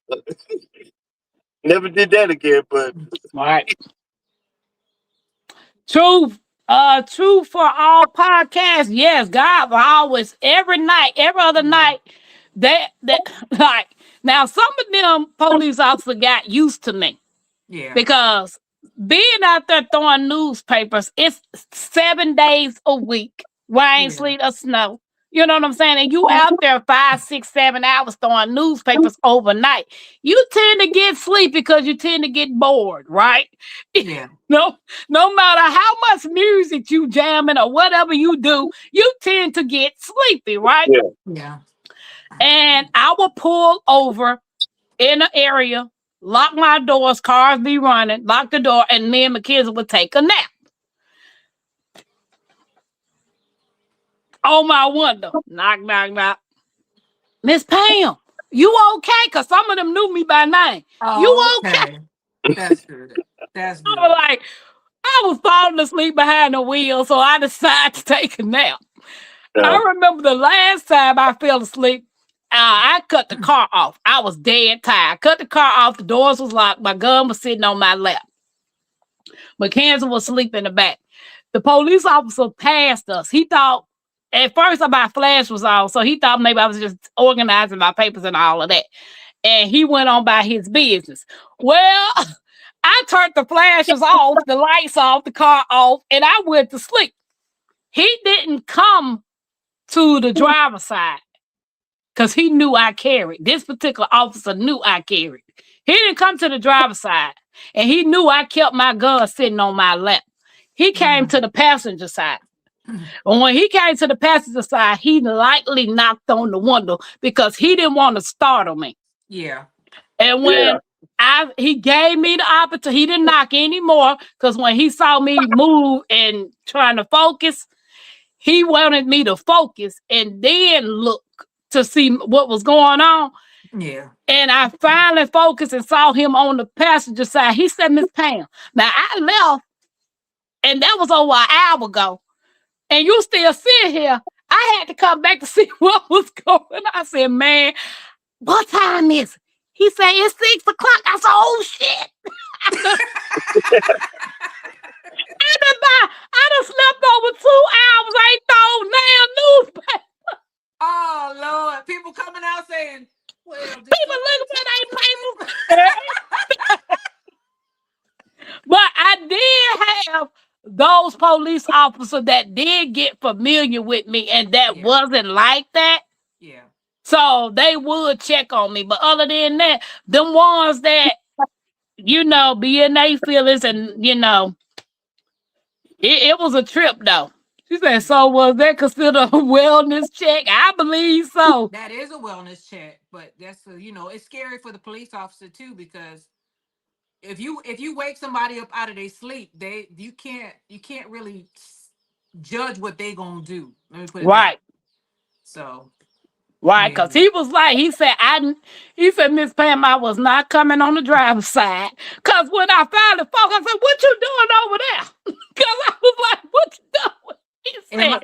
Never did that again, but Right. Truth. Truth for all podcasts. Yes, God will always, every night, every other night, that like now some of them police officers got used to me. Yeah. Because being out there throwing newspapers, it's 7 days a week, rain, Yeah. sleet, or snow. You know what I'm saying? And you out there 5, 6, 7 hours throwing newspapers overnight. You tend to get sleepy because you tend to get bored, right? Yeah. No matter how much music you jamming or whatever you do, you tend to get sleepy, right? yeah. Yeah. And I will pull over in an area, lock my doors, cars be running, lock the door, and me and my kids would take a nap. On my window, knock, knock, knock. Miss Pam, you okay? Because some of them knew me by name. You Oh, okay? okay. That's good. That's I was good. like, I was falling asleep behind the wheel, so I decided to take a nap. I remember the last time I fell asleep, I cut the car off. I was dead tired. Cut the car off. The doors was locked. My gun was sitting on my lap. Mackenzie was asleep in the back. The police officer passed us. He thought, at first, my flash was on, so he thought maybe I was just organizing my papers and all of that. And he went on by his business. Well, I turned the flashes off, the lights off, the car off, and I went to sleep. He didn't come to the driver's side because he knew I carried. This particular officer knew I carried. He didn't come to the driver's side, and he knew I kept my gun sitting on my lap. He came to the passenger side. And when he came to the passenger side, he lightly knocked on the window because he didn't want to startle me. Yeah. And when he gave me the opportunity, he didn't knock anymore because when he saw me move and trying to focus, he wanted me to focus and then look to see what was going on. Yeah. And I finally focused and saw him on the passenger side. He said, "Miss Pam." Now I left, and that was over an hour ago. and you still sit here. I had to come back to see what was going on. I said, man, what time is it? He said, it's 6 o'clock. I said, oh shit. I done slept over 2 hours. I ain't thrown damn newspaper. Oh Lord, people coming out saying, well, People looking for their papers. But I did have those police officers that did get familiar with me and that wasn't like that. Yeah. So they would check on me. But other than that, them ones that, be in their feelings and, it was a trip though. She said, so was that considered a wellness check? I believe so. That is a wellness check, but that's it's scary for the police officer too, because if you wake somebody up out of their sleep, you can't really judge what they gonna do. Let me put it right. So right, because he was like, he said, Miss Pam, I was not coming on the driver's side. Because when I found the phone, I said, what you doing over there? Because I was like, what you doing? He said,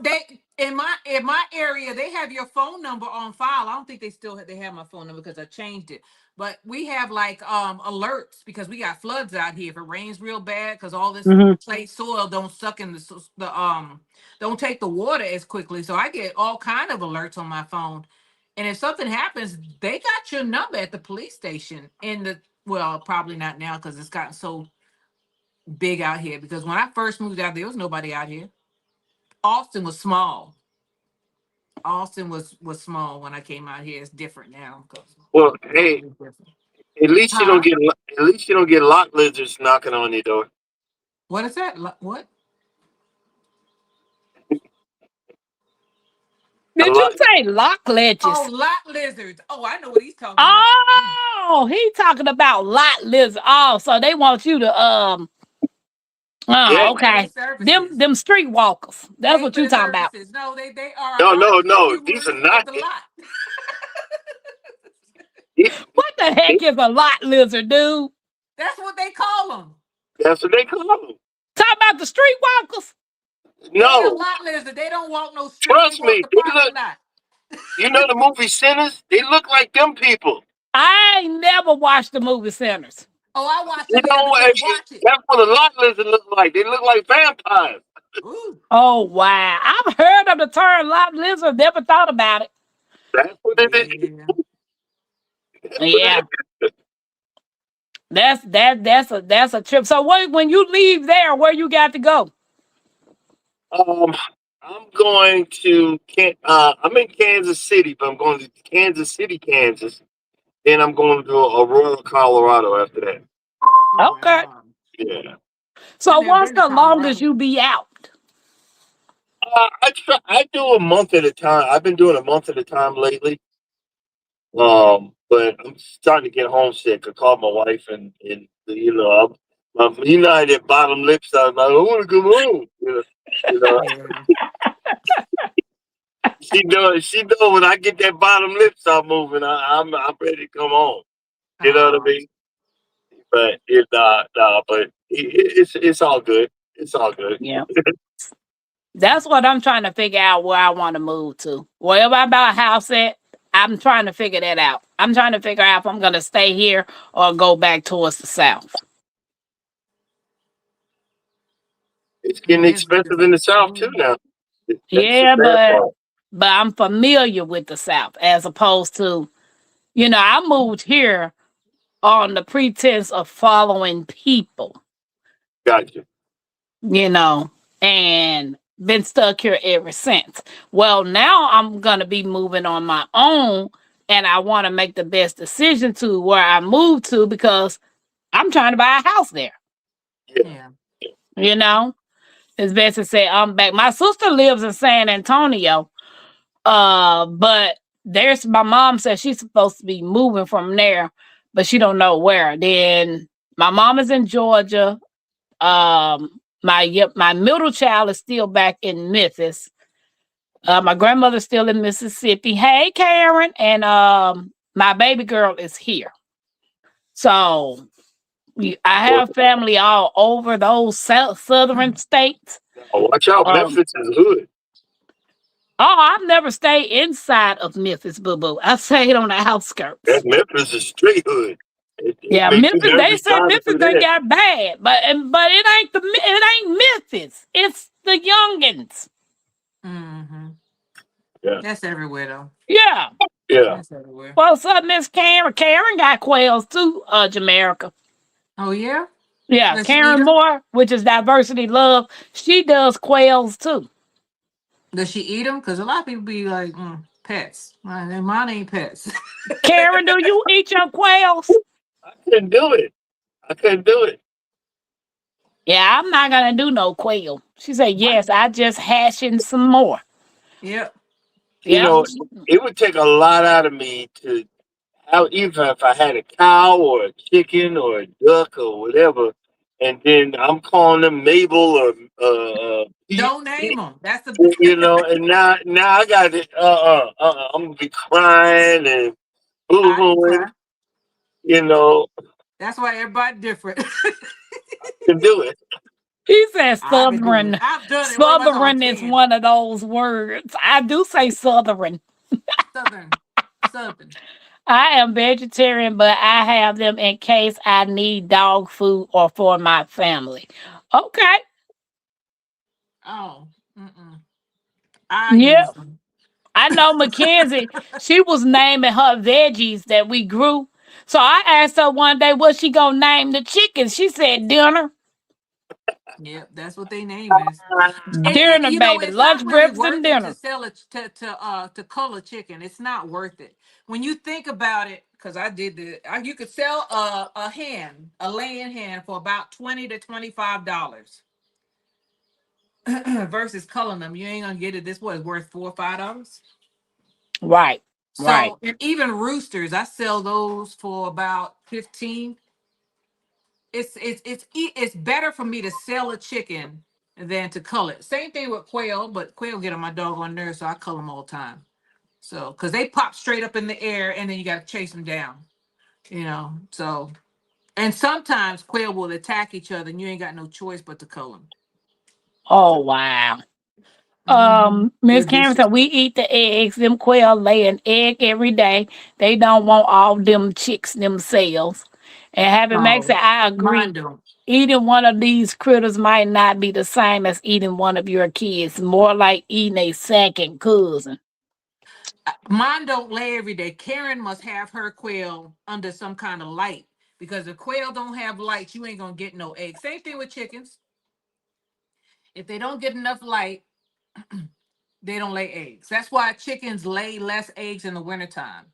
they in my area, they have your phone number on file. I don't think they have my phone number because I changed it. But we have like alerts because we got floods out here. If it rains real bad, because all this clay soil don't suck in the don't take the water as quickly. So I get all kind of alerts on my phone. And if something happens, they got your number at the police station. Probably not now because it's gotten so big out here. Because when I first moved out, there was nobody out here. Austin was small. Austin was small when I came out here. It's different now. Well, hey, at least you don't get lock lizards knocking on your door. What is that? What? Did you say lock ledges? Oh, lot lizards. Oh, I know what he's talking about. Oh, he talking about lot lizards. Oh, so they want you to okay. Them street walkers. That's what you talking about. No, they are. No. These are not. What the heck is a lot lizard, dude? That's what they call them. That's what they call them. Talk about the street walkers. No, they're a lot lizard. They don't walk no street. Trust me. You know the movie Sinners? They look like them people. I ain't never watched the movie Sinners. Oh, I watched it. That's what a lot lizard look like. They look like vampires. Ooh. Oh wow! I've heard of the term lot lizard. Never thought about it. That's what it is. Yeah. That's a trip. So when you leave there, where you got to go? I'm going to I'm in Kansas City, but I'm going to Kansas City, Kansas. Then I'm going to Aurora, Colorado after that. Okay. Yeah. So what's the longest you be out? I do a month at a time. I've been doing a month at a time lately. But I'm starting to get homesick. I called my wife and my United bottom lips. I'm like, I want to come home. She know when I get that bottom lip start moving, I'm ready to come home. You know what I mean? But it's all good. It's all good. Yeah. That's what I'm trying to figure out where I want to move to. Wherever I buy a house at, I'm trying to figure that out. I'm trying to figure out if I'm going to stay here or go back towards the south. It's getting expensive in the south too now. Yeah, but I'm familiar with the south as opposed to, I moved here on the pretense of following people. Gotcha. And been stuck here ever since. Well, now I'm going to be moving on my own and I want to make the best decision to where I move to because I'm trying to buy a house there. Yeah. It's best to say I'm back. My sister lives in San Antonio, but my mom says she's supposed to be moving from there, but she don't know where. Then my mom is in Georgia. My middle child is still back in Memphis. My grandmother's still in Mississippi. Hey, Karen. And my baby girl is here. So I have family all over those southern states. Oh, watch out, Um, Memphis is hood. oh, I've never stayed inside of Memphis, boo boo. I stayed on the That outskirts. Memphis is straight hood. It Yeah, makes you Memphis. They nervous say driving Memphis through done there. got bad, but it ain't Memphis. It's the youngins. Mm-hmm. Yeah, That's everywhere though. Yeah. yeah. That's everywhere. Well, so Miss Karen. Karen got quails too. Jamaica. Oh yeah. Yeah, Does she eat Karen them? Moore, which is Diversity Love. She does quails too. Does she eat them? Because a lot of people be like, pets. Mine ain't pets. Karen, do you eat your quails? I couldn't do it. I couldn't do it. Yeah, I'm not gonna do no quail. She said, What? yes, I just hashing some more. Yep. You Yep. know, it would take a lot out of me to even if I had a cow or a chicken or a duck or whatever, and then I'm calling them Mabel or Pete, Don't name them. That's the. you know, and now I got it. I'm gonna be crying and I ain't boo-hooing, cry. you know, That's why everybody different. to do it. He said I can do it. Southern. I've done it. What am I talking? Southern is 10. one of those words. I do say Southern. Southern. Southern. I am vegetarian, but I have them in case I need dog food or for my family. Okay. Oh. Mm-mm. I Yep. use them. I know Mackenzie, she was naming her veggies that we grew. So I asked her one day what she gonna name the chickens. She said dinner. Yep, that's what they name is. Dinner, You know, baby. it's not Lunch, really breakfast, and worth it to dinner. sell it to color chicken. It's not worth it when you think about it. Because I did you could sell a laying hen for about $20 to $25 versus culling them. You ain't gonna get it. This was worth $4 or $5. Right. Right. So and even roosters, I sell those for about 15. It's better for me to sell a chicken than to cull it. Same thing with quail, but quail get on my doggone nerves, so I cull them all the time. So because they pop straight up in the air, and then you got to chase them down. So and sometimes quail will attack each other, and you ain't got no choice but to cull them. Oh wow. They're Miss Cameron vicious. said we eat the eggs. Them quail lay an egg every day. They don't want all them chicks themselves. And Happy Max Oh, said, I mine agree. don't. Eating one of these critters might not be the same as eating one of your kids. More like eating a second cousin. Mine don't lay every day. Karen must have her quail under some kind of light because if quail don't have light, you ain't gonna get no eggs. Same thing with chickens. If they don't get enough light, they don't lay eggs. That's why chickens lay less eggs in the wintertime.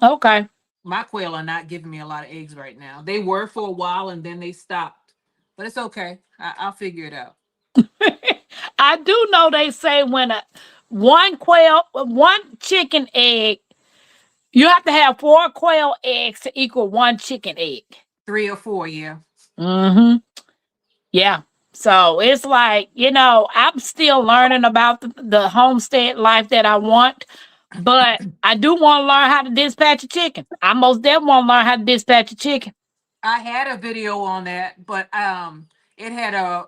Okay. My quail are not giving me a lot of eggs right now. They were for a while and then they stopped. But it's okay. I'll figure it out. I do know they say when one chicken egg, you have to have 4 quail eggs to equal one chicken egg. 3 or 4, yeah. Mm-hmm. Yeah. So it's like, I'm still learning about the homestead life that I want, but I do want to learn how to dispatch a chicken. I most definitely want to learn how to dispatch a chicken. I had a video on that, but it had a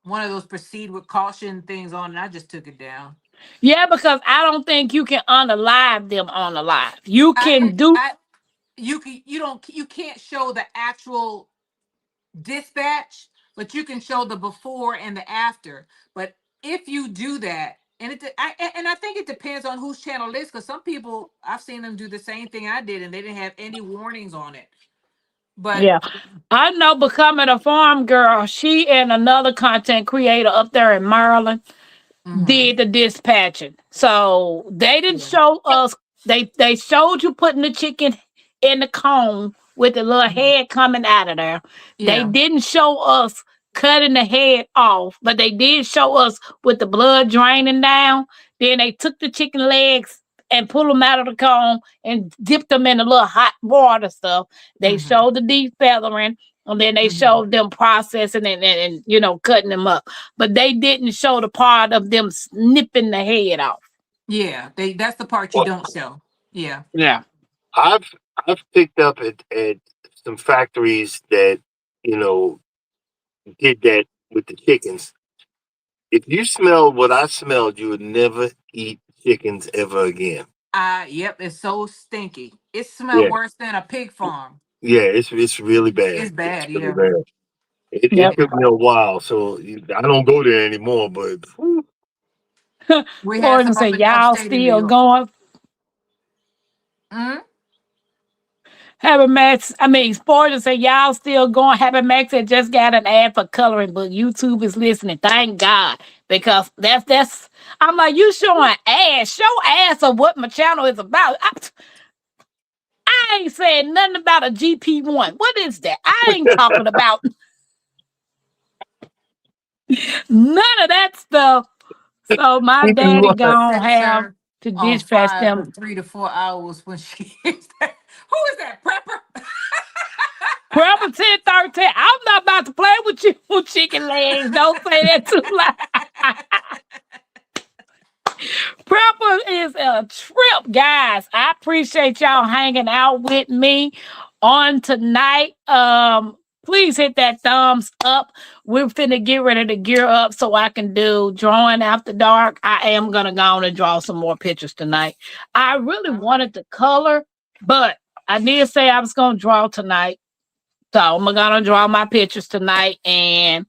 one of those proceed with caution things on, and I just took it down. Yeah, because I don't think you can unalive them on alive. You I can do I you can't show the actual dispatch, but you can show the before and the after. But if you do that, and I think it depends on whose channel it is, because some people I've seen them do the same thing I did, and they didn't have any warnings on it. But Yeah. I know becoming a farm girl, she and another content creator up there in Maryland mhm, did the dispatching. So they didn't yeah, show us they showed you putting the chicken in the cone with the little mhm, head coming out of there. They yeah, didn't show us cutting the head off, but they did show us with the blood draining down. Then they took the chicken legs and pulled them out of the cone and dipped them in a little hot water stuff. They mhm, showed the defeathering, and then they mhm. showed them processing and cutting them up. But they didn't show the part of them snipping the head off. Yeah. That's the part you Well, don't show. Yeah. Yeah. I've I've picked up at some factories that you know did that with the chickens. If you smell what I smelled, you would never eat chickens ever again. Yep, it's so stinky. It smelled Yeah, worse than a pig farm. yeah, it's really bad. It's It's bad, really yeah. bad. It Yep. took me a while, so I don't go there anymore. But whew, We had Gordon some up said, in y'all upstate in New still York. going. Mm? Happy Max, I mean, Sports say, y'all still going. Happy Max had just got an ad for coloring book. YouTube is listening. Thank God. Because I'm like, you showing ass. Show ass of what my channel is about. I ain't saying nothing about a GP1. What is that? I ain't talking about none of that stuff. So my you daddy what? gonna Sets have her to on dispatch fire for them 3 to 4 hours when she hears that. Who is that, Prepper? Prepper 1013. I'm not about to play with you with chicken legs. Don't say that too loud. Prepper is a trip, guys. I appreciate y'all hanging out with me on tonight. Please hit that thumbs up. We're finna get ready to gear up so I can do drawing after dark. I am gonna go on and draw some more pictures tonight. I really All wanted right. to color, but I did say I was gonna draw tonight. So I'm gonna draw my pictures tonight and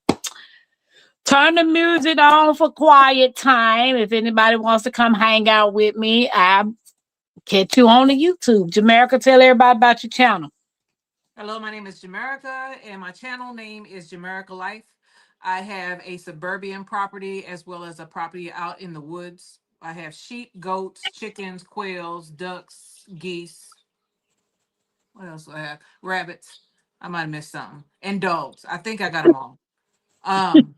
turn the music on for quiet time. If anybody wants to come hang out with me, I'll catch you on the YouTube. Jamaica, tell everybody about your channel. Hello, my name is Jamerica, and my channel name is Jamerica Life. I have a suburban property as well as a property out in the woods. I have sheep, goats, chickens, quails, ducks, geese. What else do I have? Rabbits. I might have missed something. And dogs. I think I got them all. Um,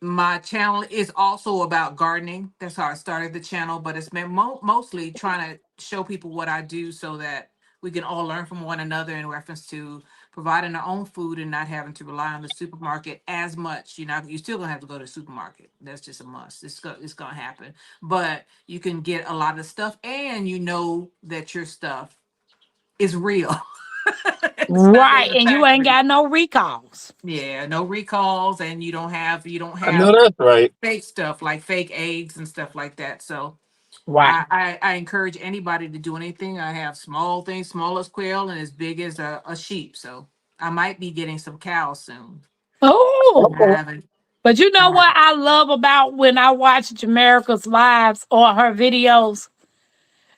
my channel is also about gardening. That's how I started the channel, but it's been mostly trying to show people what I do so that we can all learn from one another in reference to providing our own food and not having to rely on the supermarket as much. You're still gonna have to go to the supermarket. That's just a must. It's gonna happen. But you can get a lot of stuff and you know that your stuff is real. It's not Right, in the and you ain't factory. got no recalls. Yeah, no recalls, and you don't I know have that's right. fake stuff like fake eggs and stuff like that. So Right. I encourage anybody to do anything. I have small things, small as quail and as big as a sheep. So I might be getting some cows soon. Oh, I haven't. but you I know what haven't. I love about when I watch Jamaica's lives or her videos?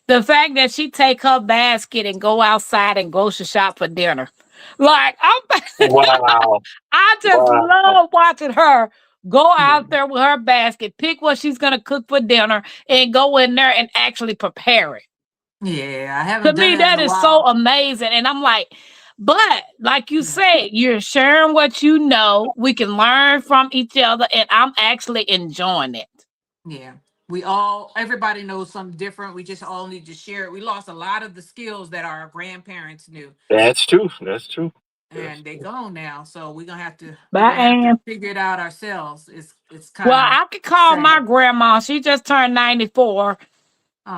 The fact that she take her basket and go outside and grocery shop for dinner. Like Wow, I just wow. love watching her go Yeah. out there with her basket, pick what she's gonna cook for dinner, and go in there and actually prepare it. Yeah, I To haven't done me, that in that a is so while. amazing. And I'm like, but like you Yeah. said, you're sharing what you know. We can learn from each other, and I'm actually enjoying it. Yeah. Everybody knows something different. We just all need to share it. We lost a lot of the skills that our grandparents knew, That's true. That's true. That's and they true. gone now. So we're But gonna have to and figure it out ourselves. It's well, kind of I could call my sad. grandma. She just turned 94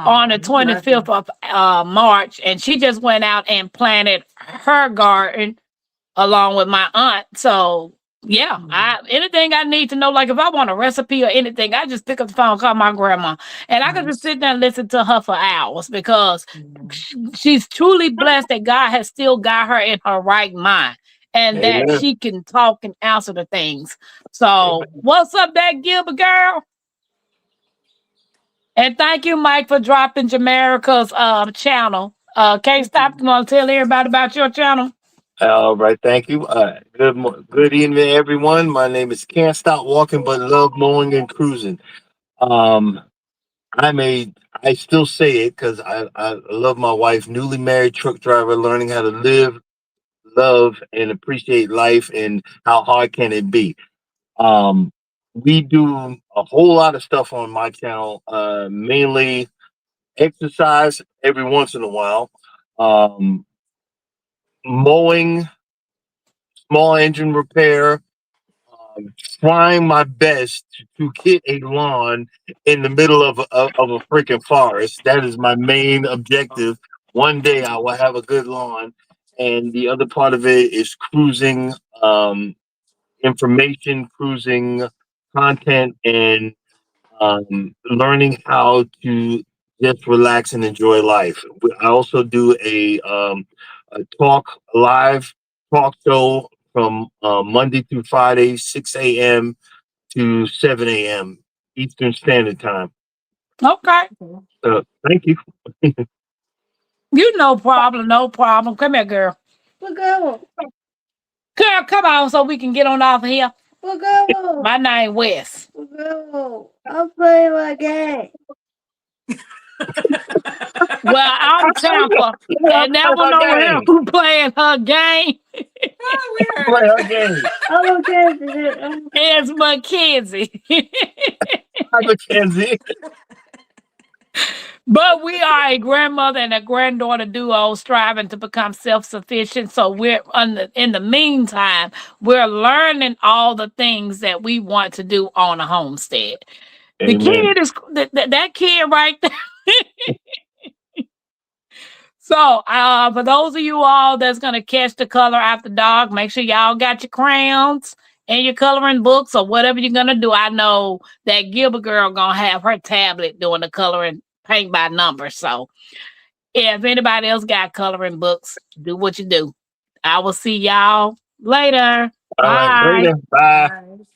on Oh, the you lucky. 25th of March, and she just went out and planted her garden along with my aunt. So yeah, Mhm. I anything I need to know, like if I want a recipe or anything, I just pick up the phone, call my grandma, and I can just Nice. sit there and listen to her for hours because Mhm. she's truly blessed that God has still got her in her right mind and that Amen. she can talk and answer the things. So Amen. what's up, that Gilbert girl? And thank you, Mike, for dropping Jamaica's channel. Can't Thank you. stop. You want to tell everybody about your channel? All right, thank you. Good evening, everyone. My name is Can't Stop Walking But Love Mowing and Cruising. Um, I'm a I still say it because I love my wife, newly married truck driver, learning how to live, love, and appreciate life, and how hard can it be. Um, we do a whole lot of stuff on my channel, mainly exercise every once in a while, um, mowing, small engine repair, trying my best to get a lawn in the middle of a freaking forest. That is my main objective. One day I will have a good lawn, and the other part of it is cruising, information cruising, content and learning how to just relax and enjoy life. I also do a live talk show from Monday through Friday, 6 a.m. to 7 a.m. Eastern Standard Time. Okay. Thank you. You no problem, no problem. Come here, girl. What go? Girl, come on so we can get on off of here. What go? My name Wes. What go? I'm playing my game. Well, I'm Tampa, and that one over here who playing her game Oh, we heard Play it. her game. I'm okay to do. is Mackenzie. I'm Mackenzie. But we are a grandmother and a granddaughter duo striving to become self-sufficient. So we're in the meantime, we're learning all the things that we want to do on a homestead. The Amen. kid is that kid right there. So for those of you all that's gonna catch the color after dark, make sure y'all got your crayons and your coloring books or whatever you're gonna do. I know that Gilbert girl gonna have her tablet doing the coloring paint by number. So if anybody else got coloring books, do what you do. I will see y'all later. All right. Bye. Later. Bye. Nice.